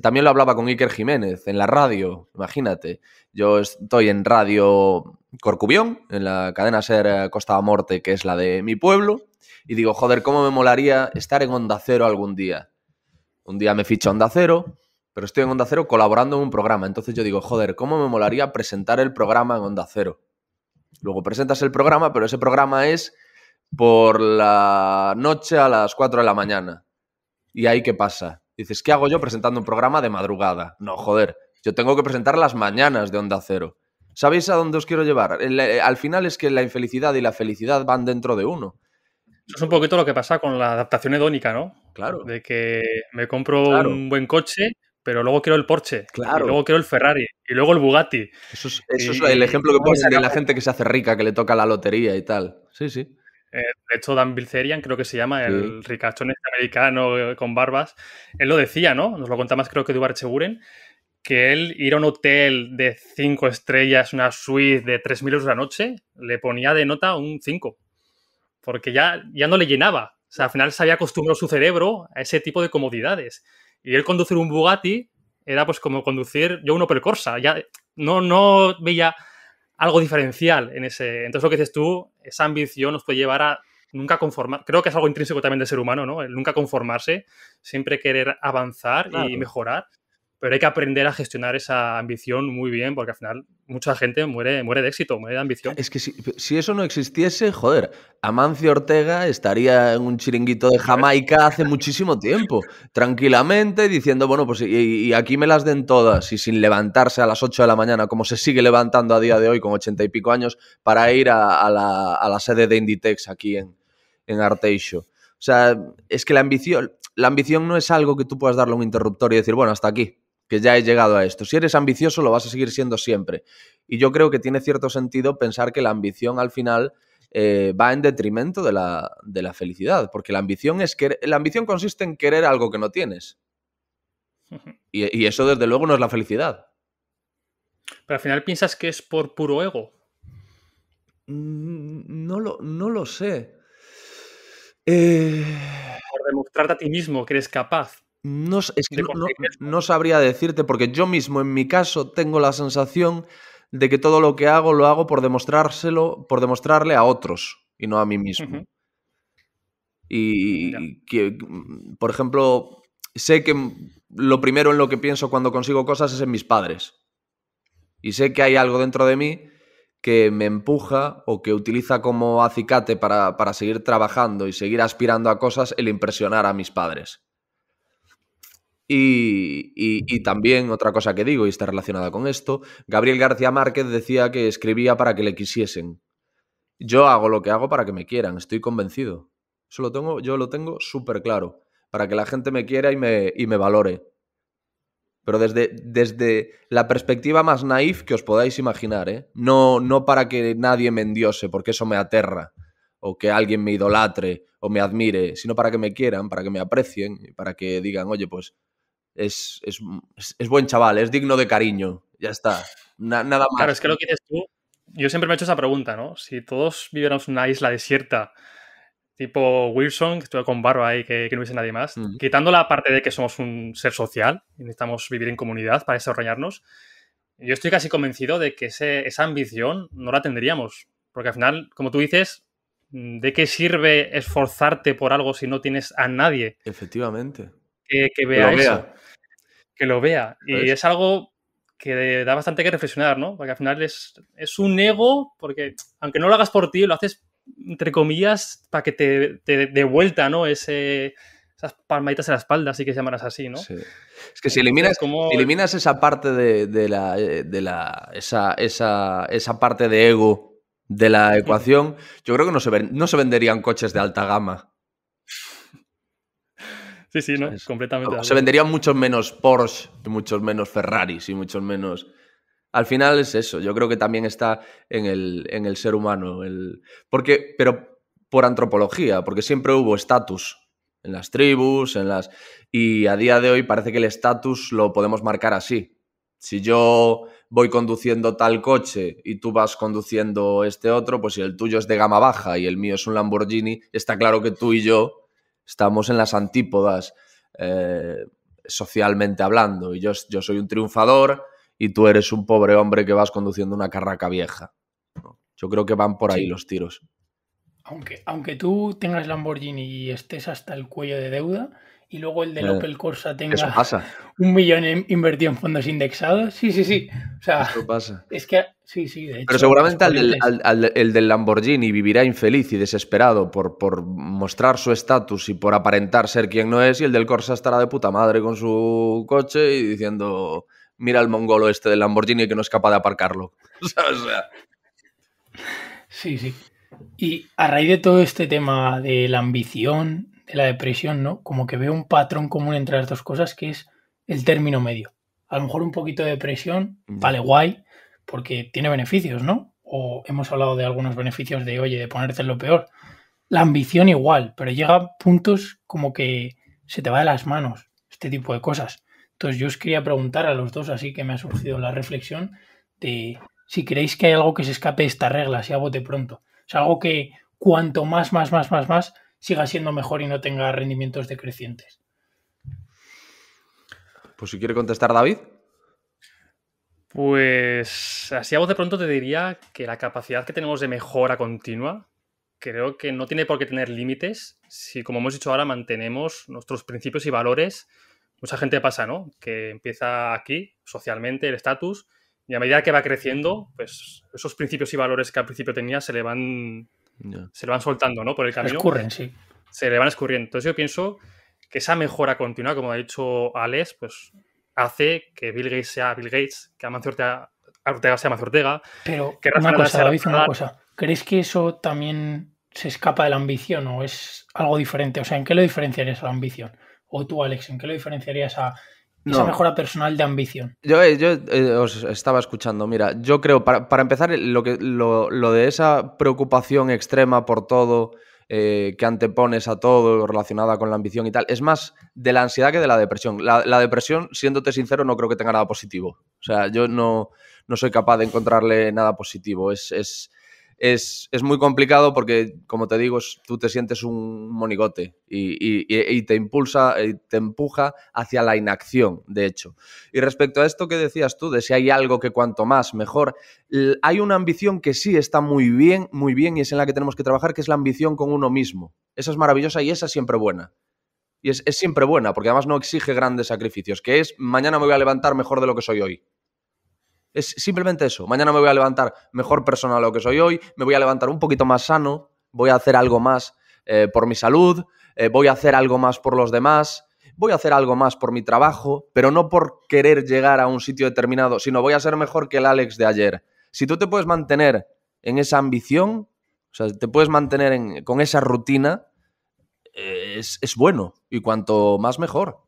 También lo hablaba con Iker Jiménez en la radio, imagínate. Yo estoy en Radio Corcubión, en la cadena SER Costa da Morte, que es la de mi pueblo, y digo, joder, ¿cómo me molaría estar en Onda Cero algún día? Un día me ficho Onda Cero, pero estoy en Onda Cero colaborando en un programa. Entonces yo digo, joder, ¿cómo me molaría presentar el programa en Onda Cero? Luego presentas el programa, pero ese programa es por la noche a las 4 de la mañana. ¿Y ahí qué pasa? Dices, ¿qué hago yo presentando un programa de madrugada? No, joder, yo tengo que presentar las mañanas de Onda Cero. ¿Sabéis a dónde os quiero llevar? Al final es que la infelicidad y la felicidad van dentro de uno. Eso es un poquito lo que pasa con la adaptación hedónica, ¿no? Claro. De que me compro un buen coche, pero luego quiero el Porsche, claro. Y luego quiero el Ferrari, y luego el Bugatti. Eso es el ejemplo que ponen de la gente que se hace rica, que le toca la lotería y tal. Sí, sí. De hecho, Dan Bilzerian, creo que se llama, Sí. el ricachón este americano con barbas, él lo decía, ¿no? Nos lo contaba más creo que Eduard Seguren, que él ir a un hotel de 5 estrellas, una suite de 3.000 euros la noche, le ponía de nota un 5, porque ya no le llenaba. O sea, al final se había acostumbrado su cerebro a ese tipo de comodidades. Y él conducir un Bugatti era pues como conducir yo un Opel Corsa. Ya no veía algo diferencial en ese. Entonces, lo que dices tú, esa ambición nos puede llevar a nunca conformar. Creo que es algo intrínseco también del ser humano, ¿no? El nunca conformarse, siempre querer avanzar y Claro. mejorar. Pero hay que aprender a gestionar esa ambición muy bien, porque al final mucha gente muere de éxito, muere de ambición. Es que si eso no existiese, joder, Amancio Ortega estaría en un chiringuito de Jamaica hace muchísimo tiempo, tranquilamente, diciendo, bueno, pues y aquí me las den todas, y sin levantarse a las 8 de la mañana, como se sigue levantando a día de hoy con 80 y pico años, para ir a la sede de Inditex aquí en Arteixo. O sea, es que la ambición no es algo que tú puedas darle un interruptor y decir, bueno, hasta aquí, que ya he llegado a esto. Si eres ambicioso, lo vas a seguir siendo siempre. Y yo creo que tiene cierto sentido pensar que la ambición al final va en detrimento de la felicidad, porque la ambición consiste en querer algo que no tienes. Y eso desde luego no es la felicidad. Pero al final piensas que es por puro ego. No lo sé. Por demostrarte a ti mismo que eres capaz Es que de conseguir eso. no sabría decirte, porque yo mismo en mi caso tengo la sensación de que todo lo que hago lo hago por demostrarle a otros y no a mí mismo. Ya. Y que, por ejemplo, sé que lo primero en lo que pienso cuando consigo cosas es en mis padres. Y sé que hay algo dentro de mí que me empuja o que utiliza como acicate para seguir trabajando y seguir aspirando a cosas el impresionar a mis padres. Y también otra cosa que digo, y está relacionada con esto, Gabriel García Márquez decía que escribía para que le quisiesen. Yo hago lo que hago para que me quieran, estoy convencido. Yo lo tengo súper claro, para que la gente me quiera y me valore. Pero desde la perspectiva más naif que os podáis imaginar, ¿eh? No para que nadie me endiose, porque eso me aterra, o que alguien me idolatre o me admire, sino para que me quieran, para que me aprecien, y para que digan, oye, pues es buen chaval, es digno de cariño, ya está, nada más. Claro, es que lo que dices tú, yo siempre me he hecho esa pregunta, ¿no? Si todos viviéramos en una isla desierta, tipo Wilson, que estuvo con barba ahí, que no hubiese nadie más, quitando la parte de que somos un ser social y necesitamos vivir en comunidad para desarrollarnos, yo estoy casi convencido de que esa ambición no la tendríamos. Porque al final, como tú dices, ¿de qué sirve esforzarte por algo si no tienes a nadie Efectivamente. que vea lo eso? vea. Que lo vea. Y ¿Ves? es algo que da bastante que reflexionar, ¿no? Porque al final es un ego, porque aunque no lo hagas por ti, lo haces, entre comillas, para que te dé vuelta, ¿no? Esas palmaditas en la espalda, así que se llaman así, ¿no? Sí. Es que si Entonces, eliminas esa parte esa parte de ego de la ecuación, yo creo que no se venderían coches de alta gama. Sí, ¿no? ¿Sabes? Completamente de Se acuerdo. venderían muchos menos Porsche, muchos menos Ferraris y muchos menos... Al final es eso, yo creo que también está en el ser humano. Pero por antropología, porque siempre hubo estatus en las tribus, y a día de hoy parece que el estatus lo podemos marcar así. Si yo voy conduciendo tal coche y tú vas conduciendo este otro, pues si el tuyo es de gama baja y el mío es un Lamborghini, está claro que tú y yo estamos en las antípodas socialmente hablando. Y yo soy un triunfador y tú eres un pobre hombre que vas conduciendo una carraca vieja. Yo creo que van por ahí los tiros. Aunque tú tengas Lamborghini y estés hasta el cuello de deuda y luego el del Opel Corsa tenga eso pasa. 1 millón invertido en fondos indexados, sí. O sea, eso pasa. Es que sí, de hecho. Pero seguramente el del Lamborghini vivirá infeliz y desesperado por mostrar su estatus y por aparentar ser quien no es, y el del Corsa estará de puta madre con su coche y diciendo, mira el mongolo este del Lamborghini que no es capaz de aparcarlo. ¿Sabes? O sea... Sí. Y a raíz de todo este tema de la ambición, de la depresión, ¿no? Como que veo un patrón común entre las dos cosas, que es el término medio. A lo mejor un poquito de depresión, vale, guay, porque tiene beneficios, ¿no? O hemos hablado de algunos beneficios de, oye, de ponerte en lo peor. la ambición igual, pero llega a puntos como que se te va de las manos este tipo de cosas. Entonces yo os quería preguntar a los dos, así que me ha surgido la reflexión de si creéis que hay algo que se escape de esta regla, si a bote pronto. O sea, algo que cuanto más, siga siendo mejor y no tenga rendimientos decrecientes. Pues si quiere contestar David. Pues así a voz de pronto te diría que la capacidad que tenemos de mejora continua creo que no tiene por qué tener límites si, como hemos dicho ahora, mantenemos nuestros principios y valores. Mucha gente pasa, ¿no? Que empieza aquí, socialmente, el estatus, y a medida que va creciendo, pues esos principios y valores que al principio tenía se le van soltando, ¿no? Por el camino. Escurren, sí. Se le van escurriendo. Entonces yo pienso que esa mejora continua, como ha dicho Alex, pues hace que Bill Gates sea Bill Gates, que Amancio Ortega sea Amancio Ortega. Pero que una cosa, David, una cosa. ¿Crees que eso también se escapa de la ambición o es algo diferente? O sea, ¿en qué lo diferenciarías a la ambición? O tú, Alex, ¿en qué lo diferenciarías a esa mejora personal de ambición? Yo os estaba escuchando. Mira, yo creo, para empezar, lo de esa preocupación extrema por todo, que antepones a todo relacionada con la ambición y tal, es más de la ansiedad que de la depresión. La depresión, siéndote sincero, no creo que tenga nada positivo. O sea, yo no soy capaz de encontrarle nada positivo. Es muy complicado porque, como te digo, tú te sientes un monigote y te impulsa, te empuja hacia la inacción, de hecho. Y respecto a esto que decías tú, de si hay algo que cuanto más, mejor, hay una ambición que sí está muy bien, y es en la que tenemos que trabajar, que es la ambición con uno mismo. Esa es maravillosa y esa es siempre buena. Y es siempre buena, porque además no exige grandes sacrificios, que es mañana me voy a levantar mejor de lo que soy hoy. Es simplemente eso. Mañana me voy a levantar mejor persona de lo que soy hoy, me voy a levantar un poquito más sano, voy a hacer algo más por mi salud, voy a hacer algo más por los demás, voy a hacer algo más por mi trabajo, pero no por querer llegar a un sitio determinado, sino voy a ser mejor que el Alex de ayer. Si tú te puedes mantener en esa ambición, o sea, te puedes mantener con esa rutina, es bueno. Y cuanto más, mejor.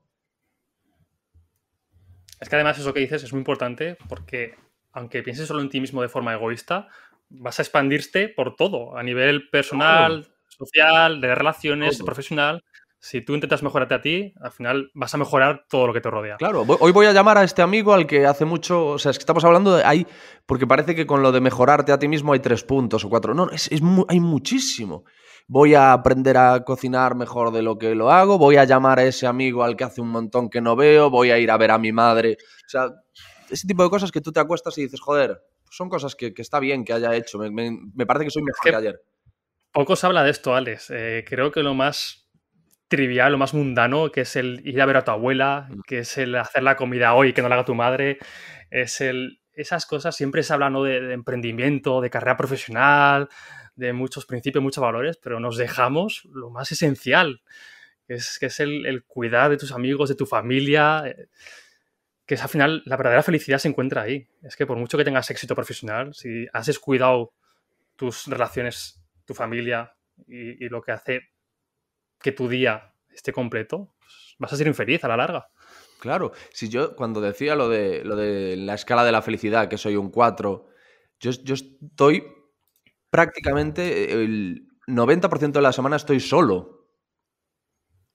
Es que además eso que dices es muy importante porque aunque pienses solo en ti mismo de forma egoísta, vas a expandirte por todo, a nivel personal, social, de relaciones, profesional. Si tú intentas mejorarte a ti, al final vas a mejorar todo lo que te rodea. Claro, hoy voy a llamar a este amigo al que hace mucho... O sea, es que estamos hablando de ahí, porque parece que con lo de mejorarte a ti mismo hay 3 puntos o 4. No, hay muchísimo. Voy a aprender a cocinar mejor de lo que lo hago, voy a llamar a ese amigo al que hace un montón que no veo, voy a ir a ver a mi madre. O sea, ese tipo de cosas que tú te acuestas y dices, joder, son cosas que está bien que haya hecho. Me parece que soy mejor que ayer. Poco se habla de esto, Alex. Creo que lo más trivial, lo más mundano, que es el ir a ver a tu abuela, que es el hacer la comida hoy que no la haga tu madre, esas cosas siempre se habla, ¿no? de emprendimiento, de carrera profesional, de muchos principios, muchos valores, pero nos dejamos lo más esencial, que es el cuidar de tus amigos, de tu familia, que es al final la verdadera felicidad se encuentra ahí. Es que por mucho que tengas éxito profesional, si has descuidado tus relaciones, tu familia y lo que hace que tu día esté completo, pues vas a ser infeliz a la larga. Claro, si yo cuando decía lo de la escala de la felicidad, que soy un 4, yo estoy prácticamente el 90% de la semana estoy solo.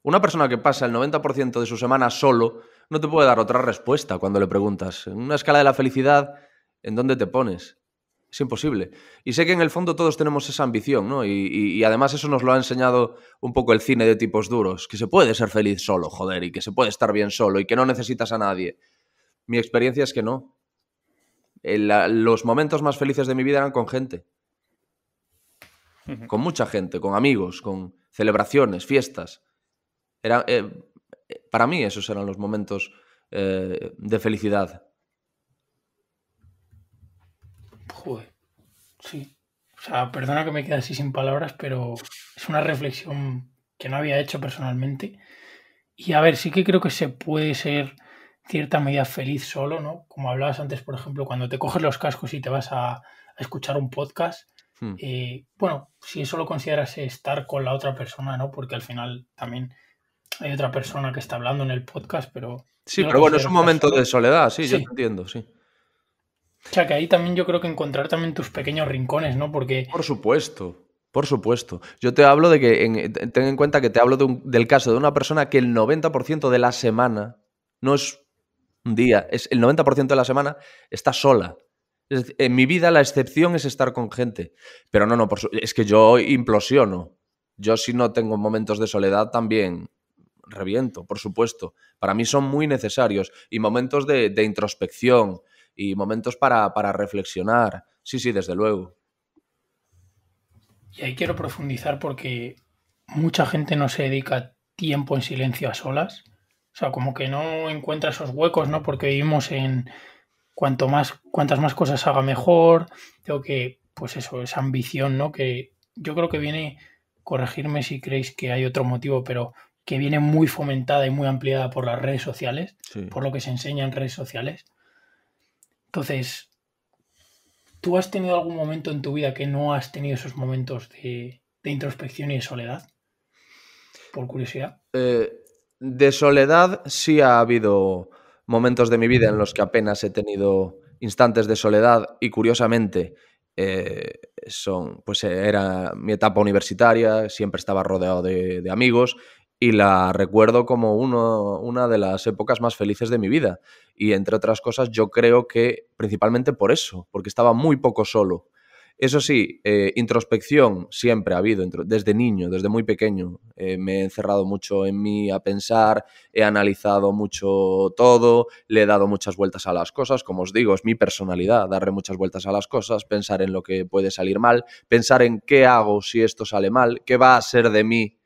Una persona que pasa el 90% de su semana solo no te puede dar otra respuesta cuando le preguntas. En una escala de la felicidad, ¿en dónde te pones? Es imposible. Y sé que en el fondo todos tenemos esa ambición, ¿no? Y además eso nos lo ha enseñado un poco el cine de tipos duros, que se puede ser feliz solo, joder, y que se puede estar bien solo y que no necesitas a nadie. Mi experiencia es que no. Los momentos más felices de mi vida eran con gente. Con mucha gente, con amigos, con celebraciones, fiestas. Para mí esos eran los momentos de felicidad. Joder, sí. O sea, perdona que me quede así sin palabras, pero es una reflexión que no había hecho personalmente. Y a ver, sí que creo que se puede ser cierta medida feliz solo, ¿no? Como hablabas antes, por ejemplo, cuando te coges los cascos y te vas a escuchar un podcast. Bueno, si eso lo consideras estar con la otra persona, ¿no? Porque al final también hay otra persona que está hablando en el podcast, pero... Sí, pero bueno, es un momento de soledad, sí, yo te entiendo, sí. O sea, que ahí también yo creo que encontrar también tus pequeños rincones, ¿no? Porque... Por supuesto. Por supuesto. Yo te hablo de que, ten en cuenta que te hablo del caso de una persona que el 90% de la semana, no es un día, es el 90% de la semana está sola. Es decir, en mi vida la excepción es estar con gente. Pero no, es que yo implosiono. Yo si no tengo momentos de soledad también reviento, por supuesto. Para mí son muy necesarios. Y momentos de introspección y momentos para reflexionar. Sí, sí, desde luego. Y ahí quiero profundizar porque mucha gente no se dedica tiempo en silencio a solas. O sea, como que no encuentra esos huecos, ¿no? Porque vivimos en cuantas más cosas haga mejor. Tengo que, pues eso, esa ambición, ¿no? Que yo creo que viene, corregirme si creéis que hay otro motivo, pero que viene muy fomentada y muy ampliada por las redes sociales, Sí. por lo que se enseña en redes sociales. Entonces, ¿tú has tenido algún momento en tu vida que no has tenido esos momentos de introspección y de soledad? Por curiosidad. De soledad sí ha habido momentos de mi vida en los que apenas he tenido instantes de soledad y curiosamente era mi etapa universitaria, siempre estaba rodeado de amigos y la recuerdo como una de las épocas más felices de mi vida. Y entre otras cosas yo creo que principalmente por eso, porque estaba muy poco solo. Eso sí, introspección siempre ha habido, desde niño, desde muy pequeño. Me he encerrado mucho en mí a pensar, he analizado mucho todo, le he dado muchas vueltas a las cosas. Como os digo, es mi personalidad, darle muchas vueltas a las cosas, pensar en lo que puede salir mal, pensar en qué hago si esto sale mal, qué va a ser de mí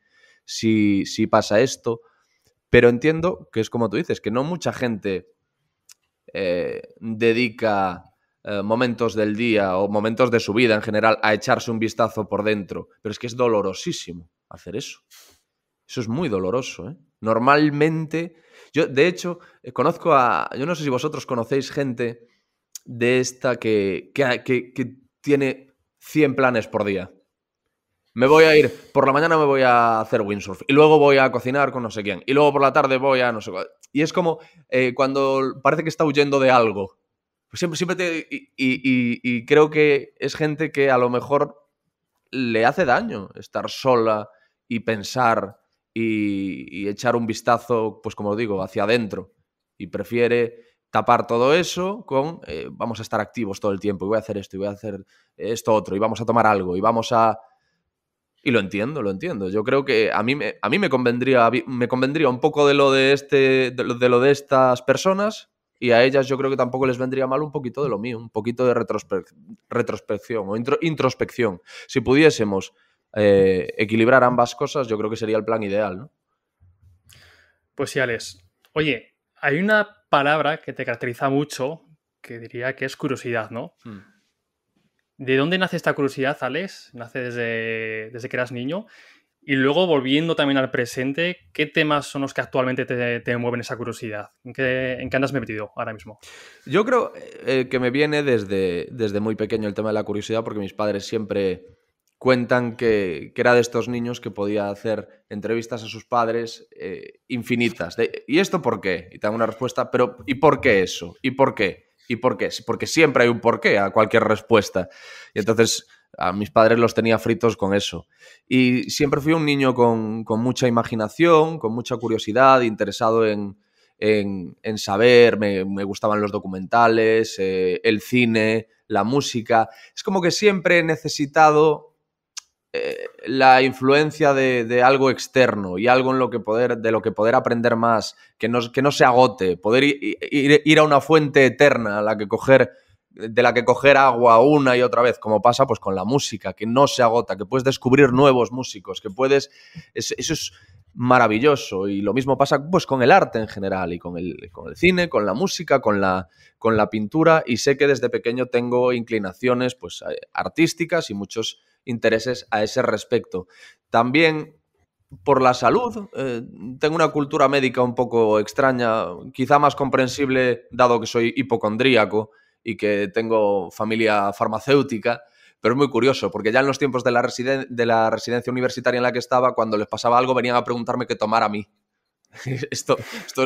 si pasa esto. Pero entiendo que es como tú dices, que no mucha gente dedica momentos del día o momentos de su vida en general a echarse un vistazo por dentro. Pero es que es dolorosísimo hacer eso. Eso es muy doloroso, ¿eh? Normalmente, yo de hecho conozco yo no sé si vosotros conocéis gente de esta que tiene 100 planes por día. Me voy a ir, por la mañana me voy a hacer windsurf y luego voy a cocinar con no sé quién y luego por la tarde voy a no sé cuál. Y es como cuando parece que está huyendo de algo. Pues siempre y creo que es gente que a lo mejor le hace daño estar sola y pensar y echar un vistazo, pues como digo, hacia adentro. Y prefiere tapar todo eso con vamos a estar activos todo el tiempo y voy a hacer esto y voy a hacer esto otro y vamos a tomar algo y vamos a... Y lo entiendo, lo entiendo. Yo creo que a mí me convendría un poco de lo de estas personas y a ellas yo creo que tampoco les vendría mal un poquito de lo mío, un poquito de retrospección o introspección. Si pudiésemos equilibrar ambas cosas, yo creo que sería el plan ideal, ¿no? Pues sí, Alex. Oye, hay una palabra que te caracteriza mucho que diría que es curiosidad, ¿no? ¿De dónde nace esta curiosidad, Alex? ¿Nace desde que eras niño? Y luego, volviendo también al presente, ¿qué temas son los que actualmente te mueven esa curiosidad? ¿En qué andas metido ahora mismo? Yo creo que me viene desde muy pequeño el tema de la curiosidad porque mis padres siempre cuentan que era de estos niños que podía hacer entrevistas a sus padres infinitas. ¿Y esto por qué? Y te dan una respuesta, pero ¿y por qué eso? ¿Y por qué? ¿Y por qué? Porque siempre hay un porqué a cualquier respuesta. Y entonces a mis padres los tenía fritos con eso. Y siempre fui un niño con mucha imaginación, con mucha curiosidad, interesado en saber, me gustaban los documentales, el cine, la música. Es como que siempre he necesitado la influencia de algo externo y algo de lo que poder aprender más, que no se agote, poder ir a una fuente eterna de la que coger agua una y otra vez, como pasa pues con la música, que no se agota, que puedes descubrir nuevos músicos, que puedes... Eso es maravilloso y lo mismo pasa pues con el arte en general y con el cine, con la música, con la pintura y sé que desde pequeño tengo inclinaciones pues artísticas y muchos intereses a ese respecto. También por la salud, tengo una cultura médica un poco extraña, quizá más comprensible dado que soy hipocondríaco y que tengo familia farmacéutica, pero es muy curioso, porque ya en los tiempos de la residencia universitaria en la que estaba, cuando les pasaba algo, venían a preguntarme qué tomar a mí. Esto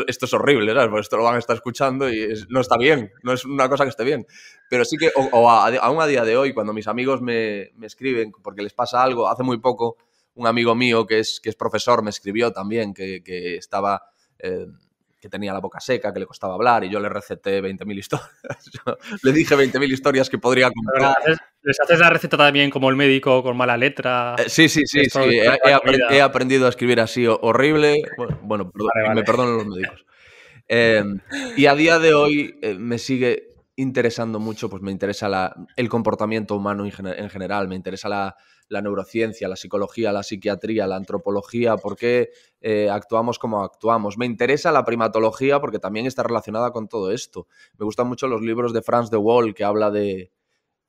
es horrible, ¿sabes? Porque esto lo van a estar escuchando y no está bien, no es una cosa que esté bien. Pero sí que, aún a día de hoy, cuando mis amigos me escriben porque les pasa algo, hace muy poco un amigo mío que es profesor me escribió también que estaba... que tenía la boca seca, que le costaba hablar, y yo le receté 20.000 historias. Le dije 20.000 historias que podría contar. ¿Les haces la receta también como el médico con mala letra? Sí. He aprendido a escribir así horrible. Bueno, Vale. me perdonen los médicos. Y a día de hoy me sigue interesando mucho, pues me interesa el comportamiento humano en general, me interesa la neurociencia, la psicología, la psiquiatría, la antropología, por qué actuamos como actuamos. Me interesa la primatología porque también está relacionada con todo esto. Me gustan mucho los libros de Frans de Waal que habla de,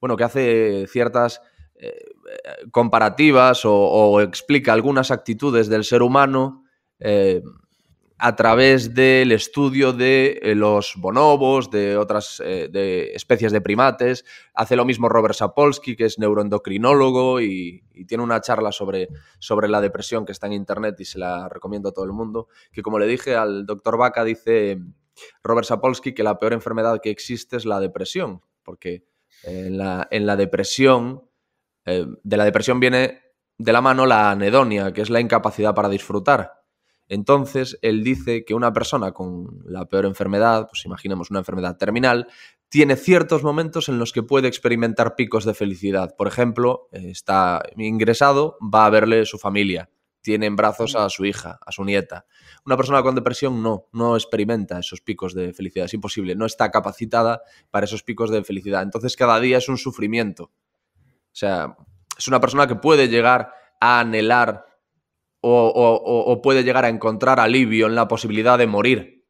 bueno, que hace ciertas comparativas o explica algunas actitudes del ser humano a través del estudio de los bonobos, de otras de especies de primates. Hace lo mismo Robert Sapolsky, que es neuroendocrinólogo y tiene una charla sobre la depresión que está en internet y se la recomiendo a todo el mundo, que como le dije al doctor Vaca, dice Robert Sapolsky que la peor enfermedad que existe es la depresión, porque en la depresión, de la depresión viene de la mano la anedonia, que es la incapacidad para disfrutar. Entonces, él dice que una persona con la peor enfermedad, pues imaginemos una enfermedad terminal, tiene ciertos momentos en los que puede experimentar picos de felicidad. Por ejemplo, está ingresado, va a verle su familia, tiene en brazos a su hija, a su nieta. Una persona con depresión no experimenta esos picos de felicidad, es imposible, no está capacitada para esos picos de felicidad. Entonces, cada día es un sufrimiento. O sea, es una persona que puede llegar a anhelar o puede llegar a encontrar alivio en la posibilidad de morir.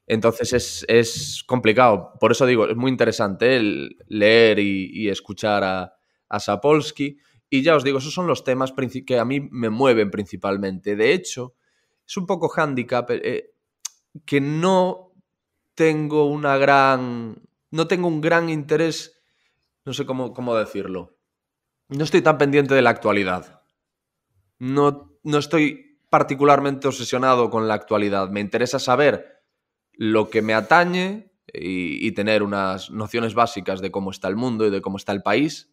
Entonces es complicado. Por eso digo, es muy interesante el leer y escuchar a Sapolsky. Y ya os digo, esos son los temas que a mí me mueven principalmente. De hecho, es un poco hándicap que no tengo un gran interés, no sé cómo decirlo. No estoy tan pendiente de la actualidad. No estoy particularmente obsesionado con la actualidad. Me interesa saber lo que me atañe y tener unas nociones básicas de cómo está el mundo y de cómo está el país,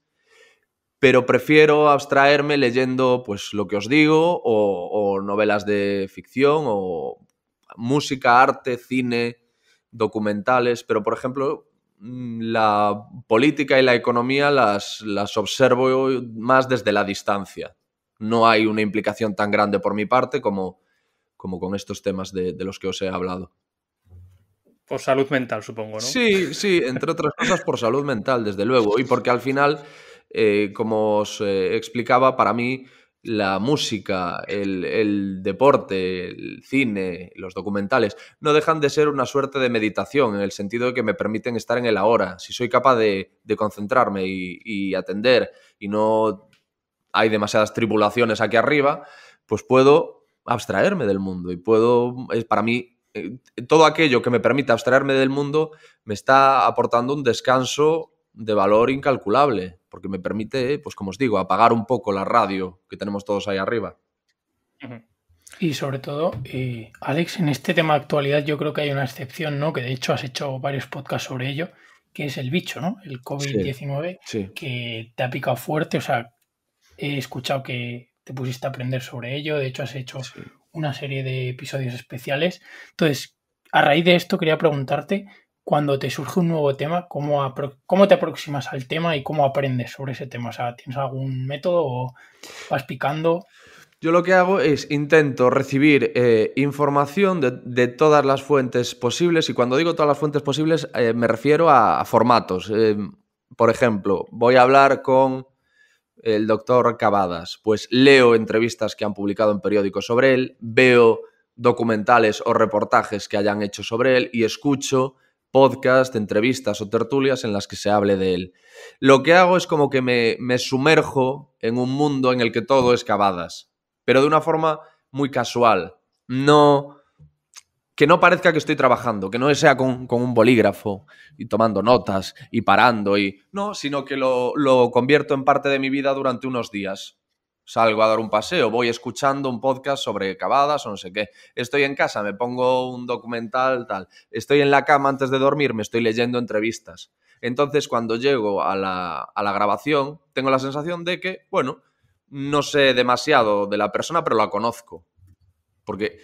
pero prefiero abstraerme leyendo pues lo que os digo o novelas de ficción o música, arte, cine, documentales, pero por ejemplo la política y la economía las observo más desde la distancia. No hay una implicación tan grande por mi parte como con estos temas de los que os he hablado. Por salud mental, supongo, ¿no? Sí, entre otras cosas por salud mental, desde luego. Y porque al final, como os explicaba, para mí la música, el deporte, el cine, los documentales, no dejan de ser una suerte de meditación, en el sentido de que me permiten estar en el ahora. Si soy capaz de concentrarme y atender y no hay demasiadas tribulaciones aquí arriba, pues puedo abstraerme del mundo y para mí, todo aquello que me permita abstraerme del mundo me está aportando un descanso de valor incalculable, porque me permite, pues como os digo, apagar un poco la radio que tenemos todos ahí arriba. Y sobre todo, Alex, en este tema de actualidad yo creo que hay una excepción, ¿no? Que de hecho has hecho varios podcasts sobre ello, que es el bicho, ¿no? El COVID-19, sí. Que te ha picado fuerte. O sea, he escuchado que te pusiste a aprender sobre ello. De hecho, has hecho una serie de episodios especiales. Entonces, a raíz de esto quería preguntarte, cuando te surge un nuevo tema, ¿cómo te aproximas al tema y cómo aprendes sobre ese tema? O sea, ¿tienes algún método o vas picando? Yo lo que hago es intento recibir información de todas las fuentes posibles, y cuando digo todas las fuentes posibles me refiero a formatos. Por ejemplo, voy a hablar con el doctor Cavadas, pues leo entrevistas que han publicado en periódicos sobre él, veo documentales o reportajes que hayan hecho sobre él y escucho podcast, entrevistas o tertulias en las que se hable de él. Lo que hago es como que me sumerjo en un mundo en el que todo es Cavadas, pero de una forma muy casual. Que no parezca que estoy trabajando, que no sea con un bolígrafo y tomando notas y parando, sino que lo convierto en parte de mi vida durante unos días. Salgo a dar un paseo, voy escuchando un podcast sobre cavadas o no sé qué. Estoy en casa, me pongo un documental, tal. Estoy en la cama antes de dormir, me estoy leyendo entrevistas. Entonces, cuando llego a la grabación, tengo la sensación de que, bueno, no sé demasiado de la persona, pero la conozco. Porque,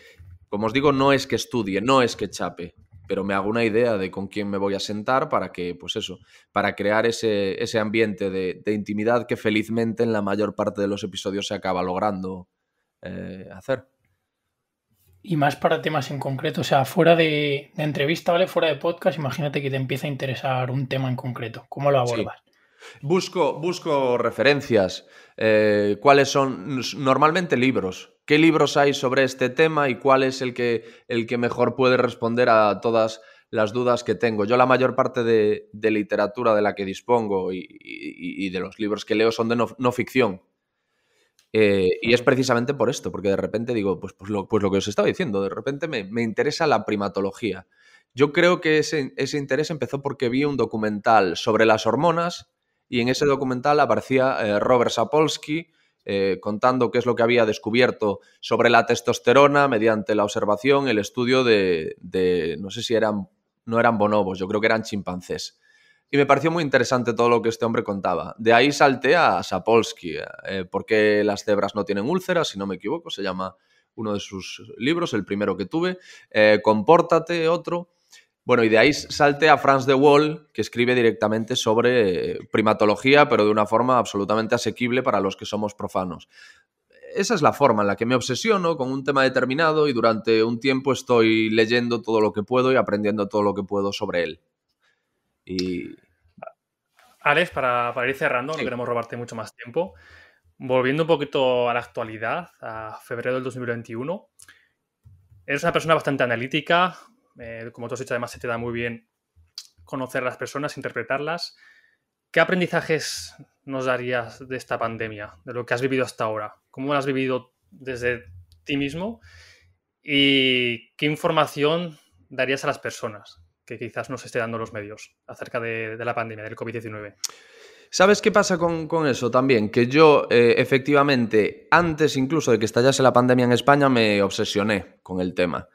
como os digo, no es que estudie, no es que chape, pero me hago una idea de con quién me voy a sentar para que, pues eso, para crear ese ambiente de intimidad que felizmente en la mayor parte de los episodios se acaba logrando hacer. Y más para temas en concreto, o sea, fuera de entrevista, ¿vale? Fuera de podcast, imagínate que te empieza a interesar un tema en concreto. ¿Cómo lo abordas? Sí. Busco referencias. ¿Cuáles son? Normalmente libros. ¿Qué libros hay sobre este tema y cuál es el que mejor puede responder a todas las dudas que tengo? Yo la mayor parte de literatura de la que dispongo y de los libros que leo son de no ficción. Y es precisamente por esto, porque de repente digo, pues lo que os estaba diciendo, de repente me interesa la primatología. Yo creo que ese interés empezó porque vi un documental sobre las hormonas y en ese documental aparecía Robert Sapolsky contando qué es lo que había descubierto sobre la testosterona mediante la observación, el estudio de no sé si no eran bonobos, yo creo que eran chimpancés. Y me pareció muy interesante todo lo que este hombre contaba. De ahí salté a Sapolsky, ¿por qué las cebras no tienen úlceras? Si no me equivoco, se llama uno de sus libros, el primero que tuve. Compórtate, otro. Bueno, y de ahí salté a Frans de Waal, que escribe directamente sobre primatología, pero de una forma absolutamente asequible para los que somos profanos. Esa es la forma en la que me obsesiono con un tema determinado y durante un tiempo estoy leyendo todo lo que puedo y aprendiendo todo lo que puedo sobre él. Y... Alex, para ir cerrando, sí, no queremos robarte mucho más tiempo. Volviendo un poquito a la actualidad, a febrero del 2021, eres una persona bastante analítica, como tú has dicho, además se te da muy bien conocer a las personas, interpretarlas. ¿Qué aprendizajes nos darías de esta pandemia, de lo que has vivido hasta ahora? ¿Cómo lo has vivido desde ti mismo? ¿Y qué información darías a las personas que quizás nos esté dando los medios acerca de la pandemia, del COVID-19? ¿Sabes qué pasa con eso también? Que yo, efectivamente, antes incluso de que estallase la pandemia en España, me obsesioné con el tema.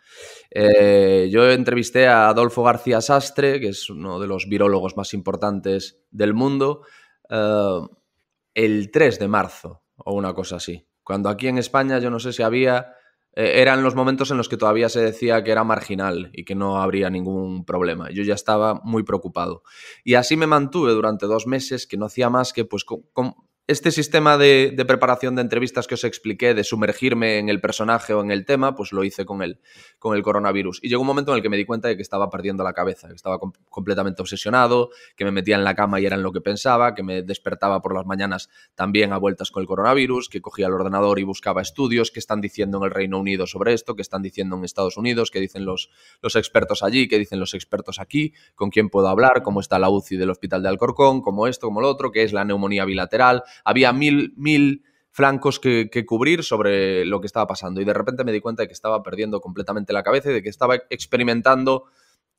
Yo entrevisté a Adolfo García Sastre, que es uno de los virólogos más importantes del mundo, el 3 de marzo o una cosa así. Cuando aquí en España yo no sé si había... eran los momentos en los que todavía se decía que era marginal y que no habría ningún problema. Yo ya estaba muy preocupado. Y así me mantuve durante 2 meses, que no hacía más que, pues, con este sistema de preparación de entrevistas que os expliqué, de sumergirme en el personaje o en el tema, pues lo hice con el coronavirus. Y llegó un momento en el que me di cuenta de que estaba perdiendo la cabeza, que estaba completamente obsesionado, que me metía en la cama y era en lo que pensaba, que me despertaba por las mañanas también a vueltas con el coronavirus, que cogía el ordenador y buscaba estudios, que están diciendo en el Reino Unido sobre esto, que están diciendo en Estados Unidos, que dicen los expertos allí, que dicen los expertos aquí, con quién puedo hablar, cómo está la UCI del Hospital de Alcorcón, cómo esto, cómo lo otro, qué es la neumonía bilateral. Había mil flancos que cubrir sobre lo que estaba pasando y de repente me di cuenta de que estaba perdiendo completamente la cabeza y de que estaba experimentando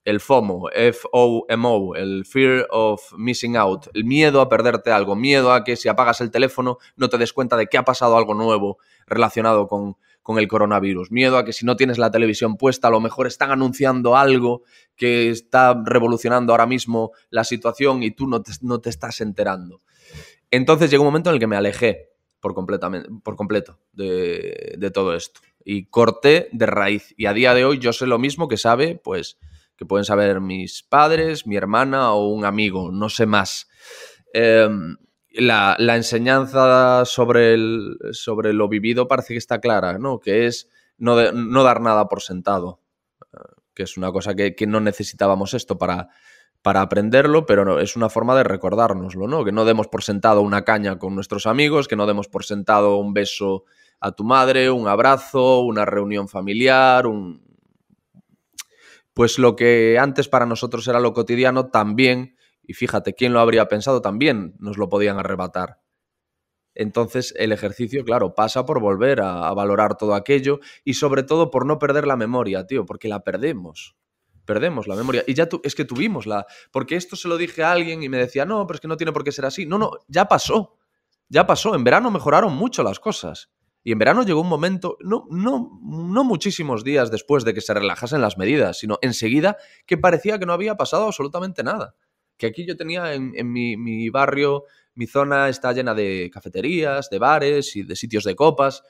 el FOMO, F-O-M-O, el Fear of Missing Out, el miedo a perderte algo, miedo a que si apagas el teléfono no te des cuenta de que ha pasado algo nuevo relacionado con el coronavirus, miedo a que si no tienes la televisión puesta a lo mejor están anunciando algo que está revolucionando ahora mismo la situación y tú no te estás enterando. Entonces llegó un momento en el que me alejé por completo de todo esto y corté de raíz. Y a día de hoy yo sé lo mismo que sabe, pues, que pueden saber mis padres, mi hermana o un amigo, no sé más. La enseñanza sobre lo vivido parece que está clara, ¿no? Que es no dar nada por sentado, que es una cosa que no necesitábamos esto para aprenderlo, pero no, es una forma de recordárnoslo, ¿no? Que no demos por sentado una caña con nuestros amigos, que no demos por sentado un beso a tu madre, un abrazo, una reunión familiar, pues lo que antes para nosotros era lo cotidiano también, y fíjate, ¿quién lo habría pensado? También nos lo podían arrebatar. Entonces el ejercicio, claro, pasa por volver a valorar todo aquello y sobre todo por no perder la memoria, tío, porque la perdemos. Perdemos la memoria. Y ya es que tuvimos porque esto se lo dije a alguien y me decía, no, pero es que no tiene por qué ser así. No, ya pasó. Ya pasó, en verano mejoraron mucho las cosas. Y en verano llegó un momento, no muchísimos días después de que se relajasen las medidas, sino enseguida que parecía que no había pasado absolutamente nada. Que aquí yo tenía en mi barrio, mi zona está llena de cafeterías, de bares y de sitios de copas.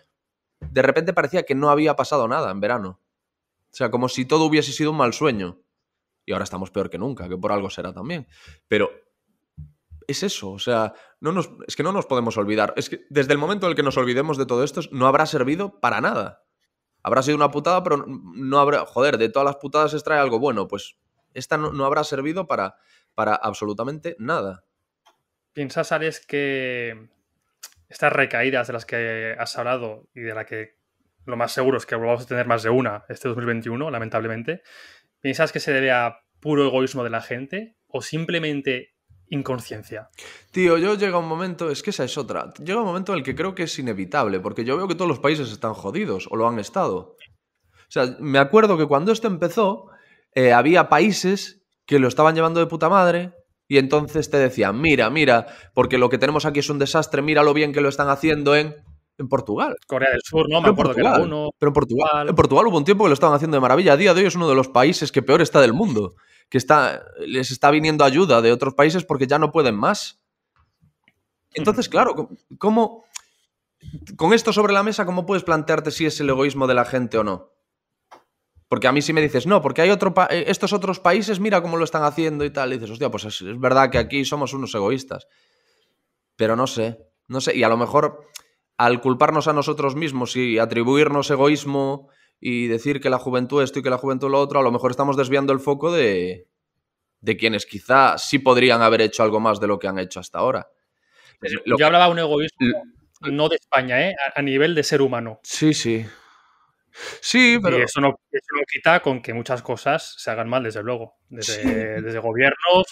De repente parecía que no había pasado nada en verano. O sea, como si todo hubiese sido un mal sueño. Y ahora estamos peor que nunca, que por algo será también. Pero es eso, o sea, es que no nos podemos olvidar. Es que desde el momento en el que nos olvidemos de todo esto, no habrá servido para nada. Habrá sido una putada, pero no habrá... Joder, de todas las putadas se extrae algo bueno. Pues esta no habrá servido para absolutamente nada. ¿Piensas, Alex, que estas recaídas de las que has hablado y de la que lo más seguro es que volvamos a tener más de una este 2021, lamentablemente, piensas que se debe a puro egoísmo de la gente o simplemente inconsciencia? Tío, yo llega un momento, es que esa es otra, llega un momento en el que creo que es inevitable, porque yo veo que todos los países están jodidos, o lo han estado. O sea, me acuerdo que cuando esto empezó, había países que lo estaban llevando de puta madre y entonces te decían, mira, porque lo que tenemos aquí es un desastre, mira lo bien que lo están haciendo en Portugal. Corea del Sur, ¿no? Me acuerdo que era uno. Pero en Portugal hubo un tiempo que lo estaban haciendo de maravilla. A día de hoy es uno de los países que peor está del mundo. Que les está viniendo ayuda de otros países porque ya no pueden más. Entonces, claro, ¿cómo, con esto sobre la mesa, cómo puedes plantearte si es el egoísmo de la gente o no? Porque a mí si me dices, no, porque hay estos otros países, mira cómo lo están haciendo y tal, y dices, hostia, pues es verdad que aquí somos unos egoístas. Pero no sé, y a lo mejor al culparnos a nosotros mismos y atribuirnos egoísmo y decir que la juventud esto y que la juventud lo otro, a lo mejor estamos desviando el foco de quienes quizá sí podrían haber hecho algo más de lo que han hecho hasta ahora. Yo hablaba de un egoísmo no de España, a nivel de ser humano. Sí. Sí, pero... Y eso no quita con que muchas cosas se hagan mal, desde luego. Desde gobiernos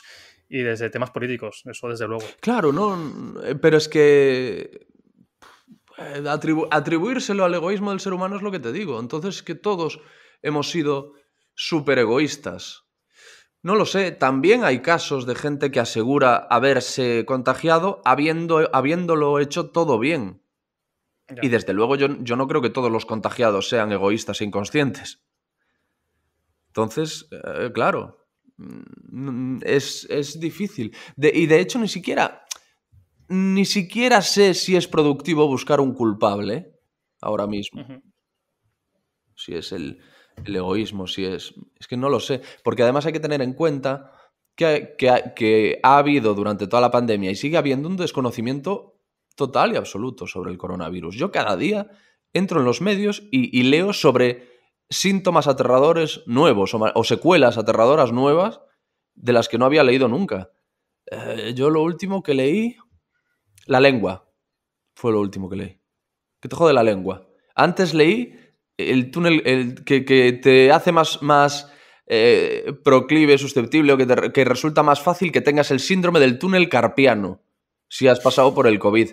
y desde temas políticos, eso desde luego. Claro, no, pero es que atribuírselo al egoísmo del ser humano es lo que te digo. Entonces, que todos hemos sido súper egoístas. No lo sé, también hay casos de gente que asegura haberse contagiado habiéndolo hecho todo bien. Ya. Y desde luego yo no creo que todos los contagiados sean egoístas e inconscientes. Entonces, claro, es difícil. Y de hecho ni siquiera sé si es productivo buscar un culpable ahora mismo. Uh-huh. Si es el egoísmo, si es... Es que no lo sé. Porque además hay que tener en cuenta que ha habido durante toda la pandemia y sigue habiendo un desconocimiento total y absoluto sobre el coronavirus. Yo cada día entro en los medios y leo sobre síntomas aterradores nuevos o secuelas aterradoras nuevas de las que no había leído nunca. Yo lo último que leí... La lengua fue lo último que leí. ¿Qué te jode la lengua? Antes leí el túnel que te hace más proclive, susceptible, o que resulta más fácil que tengas el síndrome del túnel carpiano si has pasado por el COVID.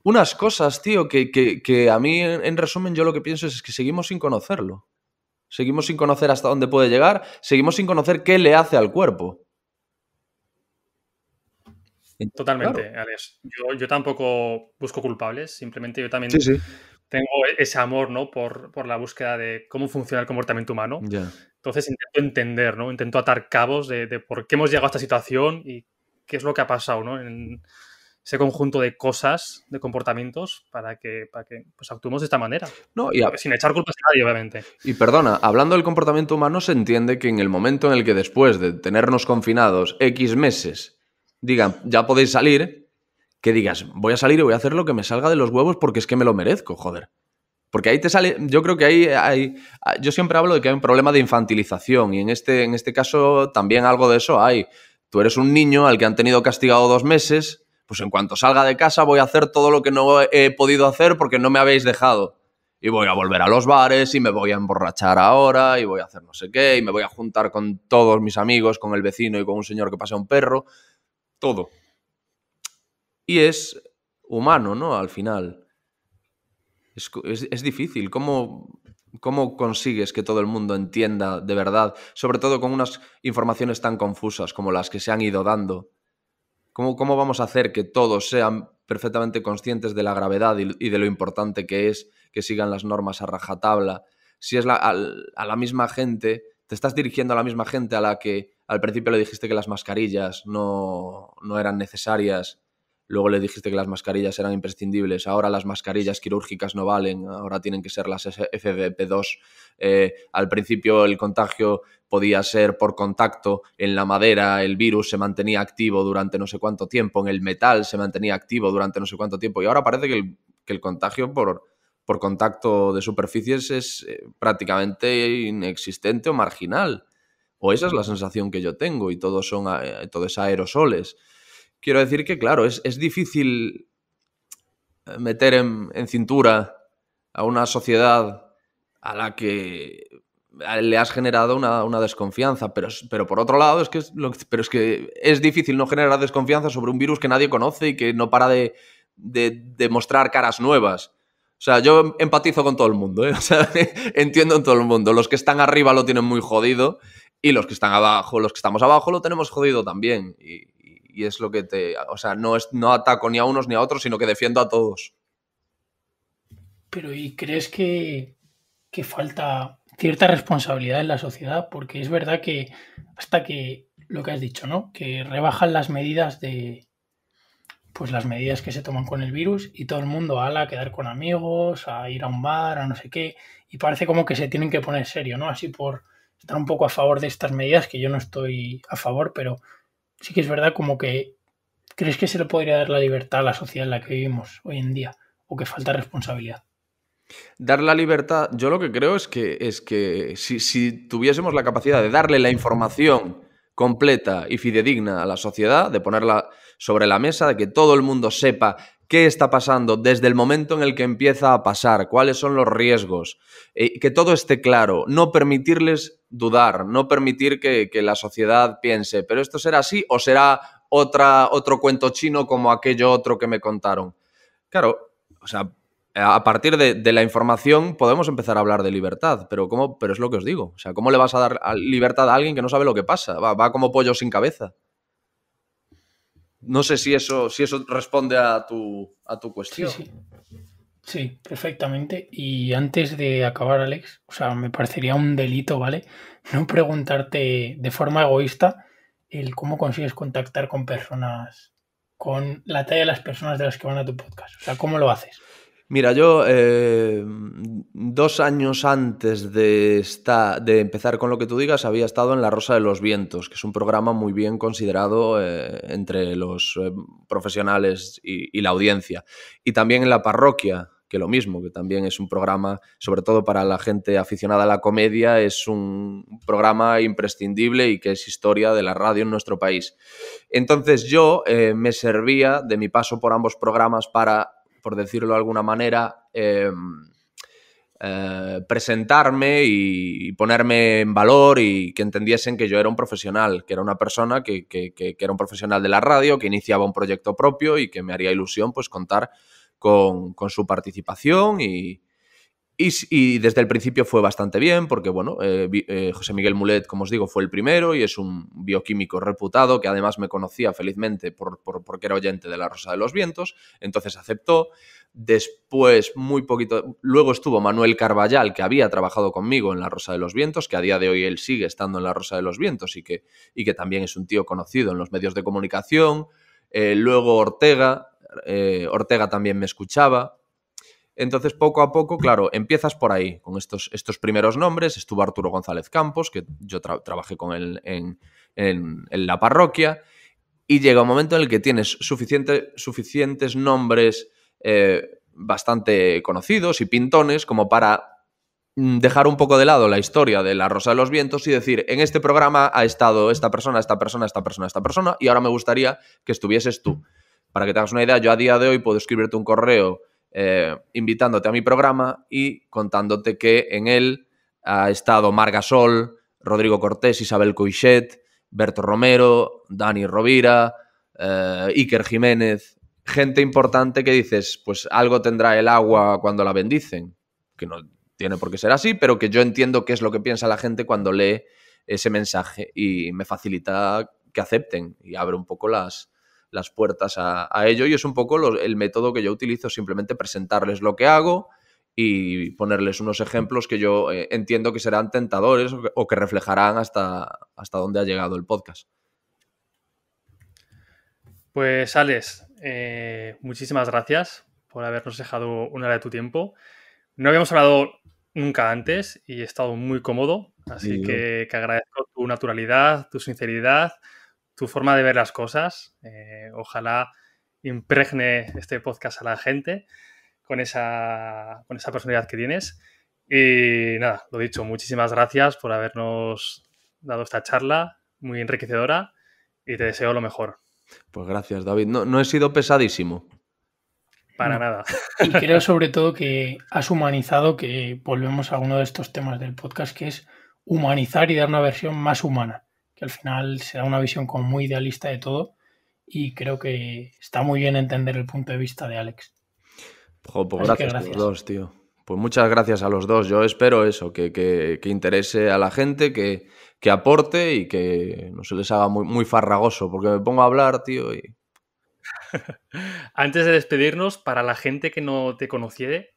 Unas cosas, tío, que a mí, en resumen, yo lo que pienso es que seguimos sin conocerlo. Seguimos sin conocer hasta dónde puede llegar, seguimos sin conocer qué le hace al cuerpo. Totalmente, claro. Alex. Yo tampoco busco culpables, simplemente yo también tengo ese amor, ¿no? por la búsqueda de cómo funciona el comportamiento humano. Yeah. Entonces intento entender, ¿no? Intento atar cabos de por qué hemos llegado a esta situación y qué es lo que ha pasado, ¿no? En ese conjunto de cosas, de comportamientos, para que pues, actuemos de esta manera. No, sin echar culpas a nadie, obviamente. Y perdona, hablando del comportamiento humano, se entiende que en el momento en el que después de tenernos confinados X meses digan, ya podéis salir, que digas, voy a salir y voy a hacer lo que me salga de los huevos porque es que me lo merezco, joder. Porque ahí te sale, yo creo que ahí yo siempre hablo de que hay un problema de infantilización y en este caso también algo de eso hay. Tú eres un niño al que han tenido castigado 2 meses, pues en cuanto salga de casa voy a hacer todo lo que no he podido hacer porque no me habéis dejado. Y voy a volver a los bares y me voy a emborrachar ahora y voy a hacer no sé qué y me voy a juntar con todos mis amigos, con el vecino y con un señor que pasea un perro. Todo. Y es humano, ¿no? Al final. Es difícil. ¿Cómo consigues que todo el mundo entienda de verdad? Sobre todo con unas informaciones tan confusas como las que se han ido dando. ¿Cómo vamos a hacer que todos sean perfectamente conscientes de la gravedad y de lo importante que es que sigan las normas a rajatabla? Si es a la misma gente, te estás dirigiendo a la misma gente a la que al principio le dijiste que las mascarillas no eran necesarias, luego le dijiste que las mascarillas eran imprescindibles, ahora las mascarillas quirúrgicas no valen, ahora tienen que ser las FFP2. Al principio el contagio podía ser por contacto, en la madera el virus se mantenía activo durante no sé cuánto tiempo, en el metal se mantenía activo durante no sé cuánto tiempo, y ahora parece que el contagio por contacto de superficies es prácticamente inexistente o marginal. O esa es la sensación que yo tengo, y todo es aerosoles. Quiero decir que, claro, es difícil meter en cintura a una sociedad a la que le has generado una desconfianza, pero por otro lado es que es difícil no generar desconfianza sobre un virus que nadie conoce y que no para de mostrar caras nuevas. O sea, yo empatizo con todo el mundo, ¿eh? O sea, entiendo en todo el mundo. Los que están arriba lo tienen muy jodido y los que están abajo, los que estamos abajo lo tenemos jodido también. Y es lo que o sea, no ataco ni a unos ni a otros, sino que defiendo a todos. Pero ¿y crees que falta cierta responsabilidad en la sociedad? Porque es verdad que hasta que lo que has dicho, ¿no? Que rebajan las medidas pues las medidas que se toman con el virus y todo el mundo a quedar con amigos, a ir a un bar, a no sé qué, y parece como que se tienen que poner serio, ¿no? Así por estar un poco a favor de estas medidas, que yo no estoy a favor, pero sí que es verdad como que ¿crees que se le podría dar la libertad a la sociedad en la que vivimos hoy en día? ¿O que falta responsabilidad? Dar la libertad, yo lo que creo es que si tuviésemos la capacidad de darle la información completa y fidedigna a la sociedad, de ponerla sobre la mesa, de que todo el mundo sepa qué está pasando desde el momento en el que empieza a pasar, cuáles son los riesgos, que todo esté claro, no permitirles dudar, no permitir que la sociedad piense, pero esto será así o será otro cuento chino como aquello otro que me contaron. Claro, o sea, a partir de la información podemos empezar a hablar de libertad, pero es lo que os digo. O sea, ¿cómo le vas a dar libertad a alguien que no sabe lo que pasa? Va como pollo sin cabeza. No sé si eso responde a tu cuestión. Sí. Sí, perfectamente. Y antes de acabar, Alex, o sea, me parecería un delito, ¿vale? No preguntarte de forma egoísta el cómo consigues contactar con personas, con la talla de las personas de las que van a tu podcast. O sea, ¿cómo lo haces? Mira, yo 2 años antes de empezar con lo que tú digas, había estado en La Rosa de los Vientos, que es un programa muy bien considerado entre los profesionales y la audiencia. Y también en La Parroquia, que lo mismo, que también es un programa, sobre todo para la gente aficionada a la comedia, es un programa imprescindible y que es historia de la radio en nuestro país. Entonces yo me servía de mi paso por ambos programas para, por decirlo de alguna manera, presentarme y ponerme en valor y que entendiesen que yo era un profesional, que era una persona que era un profesional de la radio, que iniciaba un proyecto propio y que me haría ilusión pues contar con su participación y desde el principio fue bastante bien porque, bueno, José Miguel Mulet, como os digo, fue el primero y es un bioquímico reputado que además me conocía felizmente porque era oyente de La Rosa de los Vientos, entonces aceptó. Después, luego estuvo Manuel Carballal, que había trabajado conmigo en La Rosa de los Vientos, que a día de hoy él sigue estando en La Rosa de los Vientos y que también es un tío conocido en los medios de comunicación. Luego Ortega también me escuchaba. Entonces, poco a poco, claro, empiezas por ahí, con estos primeros nombres. Estuvo Arturo González Campos, que yo trabajé con él en La Parroquia, y llega un momento en el que tienes suficientes nombres bastante conocidos y pintones como para dejar un poco de lado la historia de La Rosa de los Vientos y decir, en este programa ha estado esta persona, y ahora me gustaría que estuvieses tú. Para que te hagas una idea, yo a día de hoy puedo escribirte un correo invitándote a mi programa y contándote que en él ha estado Marc Gasol, Rodrigo Cortés, Isabel Coixet, Berto Romero, Dani Rovira, Iker Jiménez, gente importante que dices, pues algo tendrá el agua cuando la bendicen, que no tiene por qué ser así, pero que yo entiendo qué es lo que piensa la gente cuando lee ese mensaje y me facilita que acepten y abre un poco las las puertas a ello, y es un poco el método que yo utilizo, simplemente presentarles lo que hago y ponerles unos ejemplos que yo entiendo que serán tentadores o que reflejarán hasta dónde ha llegado el podcast. Pues Alex, muchísimas gracias por habernos dejado una hora de tu tiempo. No habíamos hablado nunca antes y he estado muy cómodo, así Sí, que agradezco tu naturalidad, tu sinceridad, tu forma de ver las cosas. Ojalá impregne este podcast a la gente con esa personalidad que tienes. Y nada, lo dicho, muchísimas gracias por habernos dado esta charla muy enriquecedora y te deseo lo mejor. Pues gracias, David. No he sido pesadísimo. Para No. nada. Y creo sobre todo que has humanizado, que volvemos a uno de estos temas del podcast, que es humanizar y dar una versión más humana, que al final se da una visión como muy idealista de todo, y creo que está muy bien entender el punto de vista de Alex. Jo, pues Así que gracias a los dos, tío. Pues muchas gracias a los dos. Yo espero eso, que interese a la gente, que aporte y que no se les haga muy, muy farragoso, porque me pongo a hablar, tío, y... Antes de despedirnos, para la gente que no te conociera,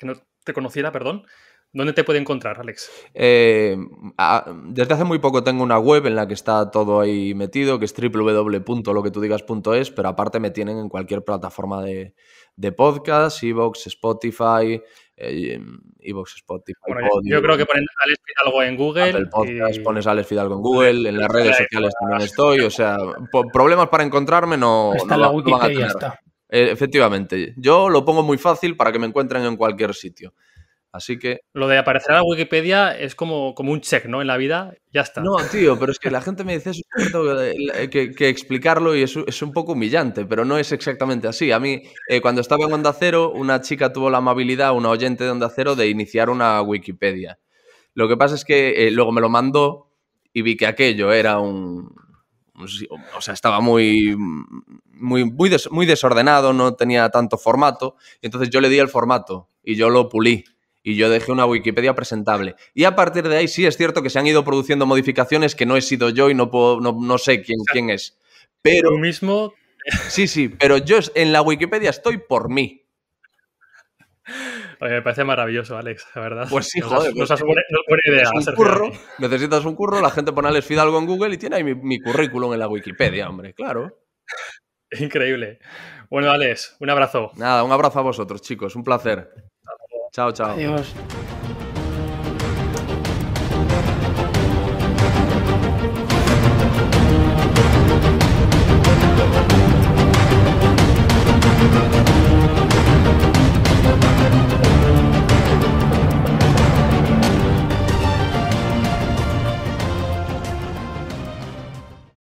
perdón, ¿dónde te puede encontrar, Alex? Desde hace muy poco tengo una web en la que está todo ahí metido, que es www.loquetudigas.es, pero aparte me tienen en cualquier plataforma de podcast, iVoox, Spotify, Bueno, yo creo que ponen Alex Fidalgo en Google. Apple Podcast, pones Alex Fidalgo en Google, en las redes sociales también estoy, o sea, problemas para encontrarme no Hasta no la van a Wikipedia tener. está. Efectivamente, yo lo pongo muy fácil para que me encuentren en cualquier sitio. Así que... Lo de aparecer en la Wikipedia es como un check, ¿no? En la vida, ya está. No, tío, pero es que la gente me dice eso, tengo que explicarlo y es un poco humillante, pero no es exactamente así. A mí, cuando estaba en Onda Cero, una chica tuvo la amabilidad, una oyente de Onda Cero, de iniciar una Wikipedia. Lo que pasa es que luego me lo mandó y vi que aquello era o sea, estaba muy desordenado, no tenía tanto formato, y entonces yo le di el formato y yo lo pulí. Y yo dejé una Wikipedia presentable. Y a partir de ahí sí es cierto que se han ido produciendo modificaciones que no he sido yo y no sé quién es. Pero... Tú mismo... Sí, pero yo en la Wikipedia estoy por mí. Oye, me parece maravilloso, Alex, la verdad. Pues sí, joder. No es buena idea. Necesitas un curro, la gente pone Alex Fidalgo en Google y tiene ahí mi currículum en la Wikipedia, hombre, claro. Increíble. Bueno, Alex, un abrazo. Nada, un abrazo a vosotros, chicos, un placer. Chao. Adiós.